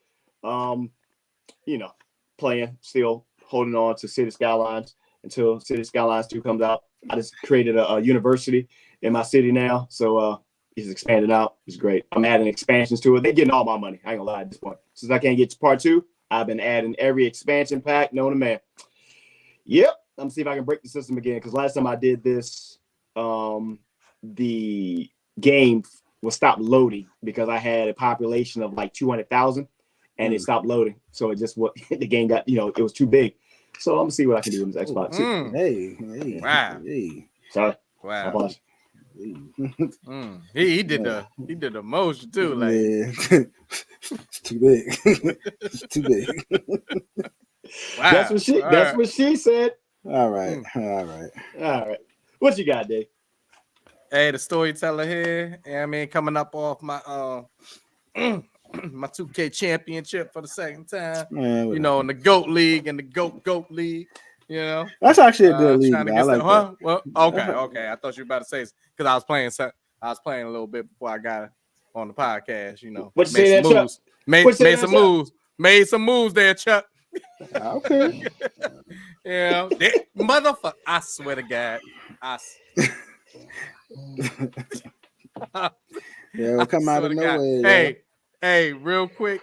playing, still holding on to City Skylines until City Skylines 2 comes out. I just created a university in my city now, so it's expanding out. It's great. I'm adding expansions to it. They're getting all my money. I ain't gonna lie at this point. Since I can't get to part 2, I've been adding every expansion pack known to man. Yep. I'm gonna see if I can break the system again, because last time I did this, the game was stopped loading because I had a population of like 200,000 and it stopped loading. So it just the game got, it was too big. So I'm gonna see what I can do in this Xbox. Hey. Wow. Hey. Sorry. Wow. He did the motion too. Like it's too big. It's too big. Wow. That's what she said. All right. What you got, Dave? Hey, the Storeytella here. I mean, coming up off my my 2K championship for the second time. Man, in the GOAT League and the GOAT League. That's actually a good league. I like that. Well, okay. I thought you were about to say because I was playing a little bit before I got on the podcast. What you say there, Chuck? Made some moves there, Chuck. Okay. Motherfucker! I swear to God, it'll come out of nowhere. Hey, real quick,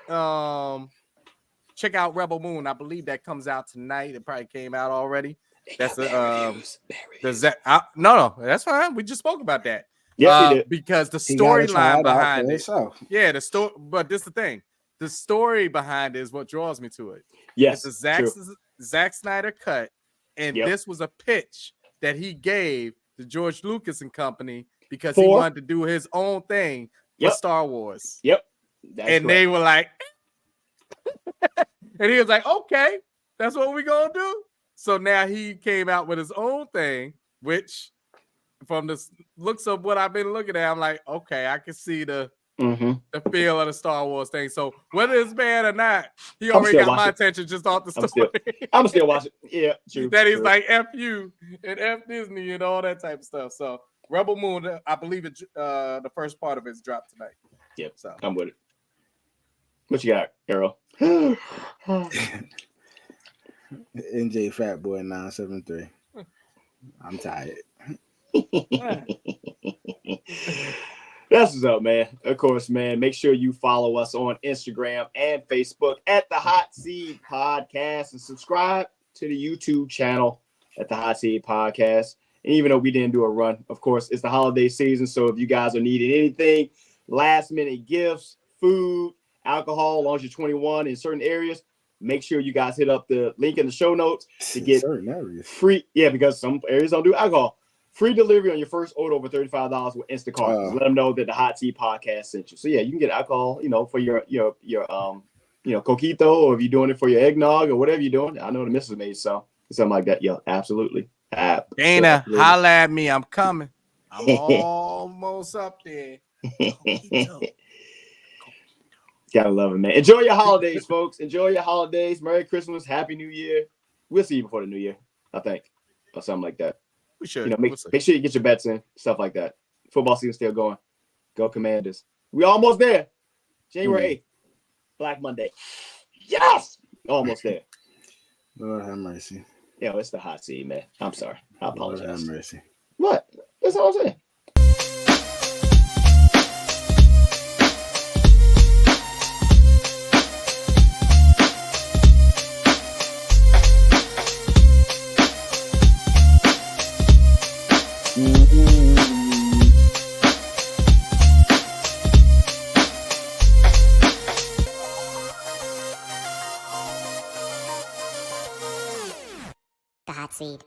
check out Rebel Moon. I believe that comes out tonight. It probably came out already. That's no, that's fine. We just spoke about that. Yeah, we did. Because the storyline behind it. Yeah, the story. But this is the thing. The story behind it is what draws me to it. Yes, it's a Zack Snyder cut, and this was a pitch that he gave to George Lucas and company because he wanted to do his own thing for Star Wars. Yep. They were like, and he was like, okay, that's what we're going to do. So now he came out with his own thing, which from the looks of what I've been looking at, I'm like, okay, I can see the feel of the Star Wars thing. So whether it's bad or not, he already got my attention just off the story. I'm still watching. Yeah, true. That he's like F you and F Disney and all that type of stuff. So Rebel Moon, I believe it. The first part of it's dropped tonight. Yep. So I'm with it. What you got, Arrow? NJ Fat Boy 973. I'm tired. That's what's up, man. Of course, man. Make sure you follow us on Instagram and Facebook at the Hot Seed Podcast and subscribe to the YouTube channel at the Hot Seed Podcast. And even though we didn't do a run, of course, it's the holiday season. So if you guys are needing anything, last minute gifts, food, alcohol, as long as you're 21 in certain areas, make sure you guys hit up the link in the show notes to get free. Yeah, because some areas don't do alcohol. Free delivery on your first order over $35 with Instacart. Let them know that the Hot Seed Podcast sent you. So yeah, you can get alcohol, for your coquito, or if you're doing it for your eggnog or whatever you're doing. I know the missus made something like that. Yeah, absolutely. Dana, holla at me. I'm coming. I'm almost up there. Gotta love it, man. Enjoy your holidays, folks. Enjoy your holidays. Merry Christmas. Happy New Year. We'll see you before the New Year, I think, or something like that. We should. Make sure you get your bets in, stuff like that. Football season still going. Go Commanders. We almost there. January 8th. Black Monday. Yes! Almost there. Lord have mercy. Yeah, it's the Hot Seed, man. I'm sorry. I apologize. Lord have mercy. What? That's all I'm saying. The Hot Seed.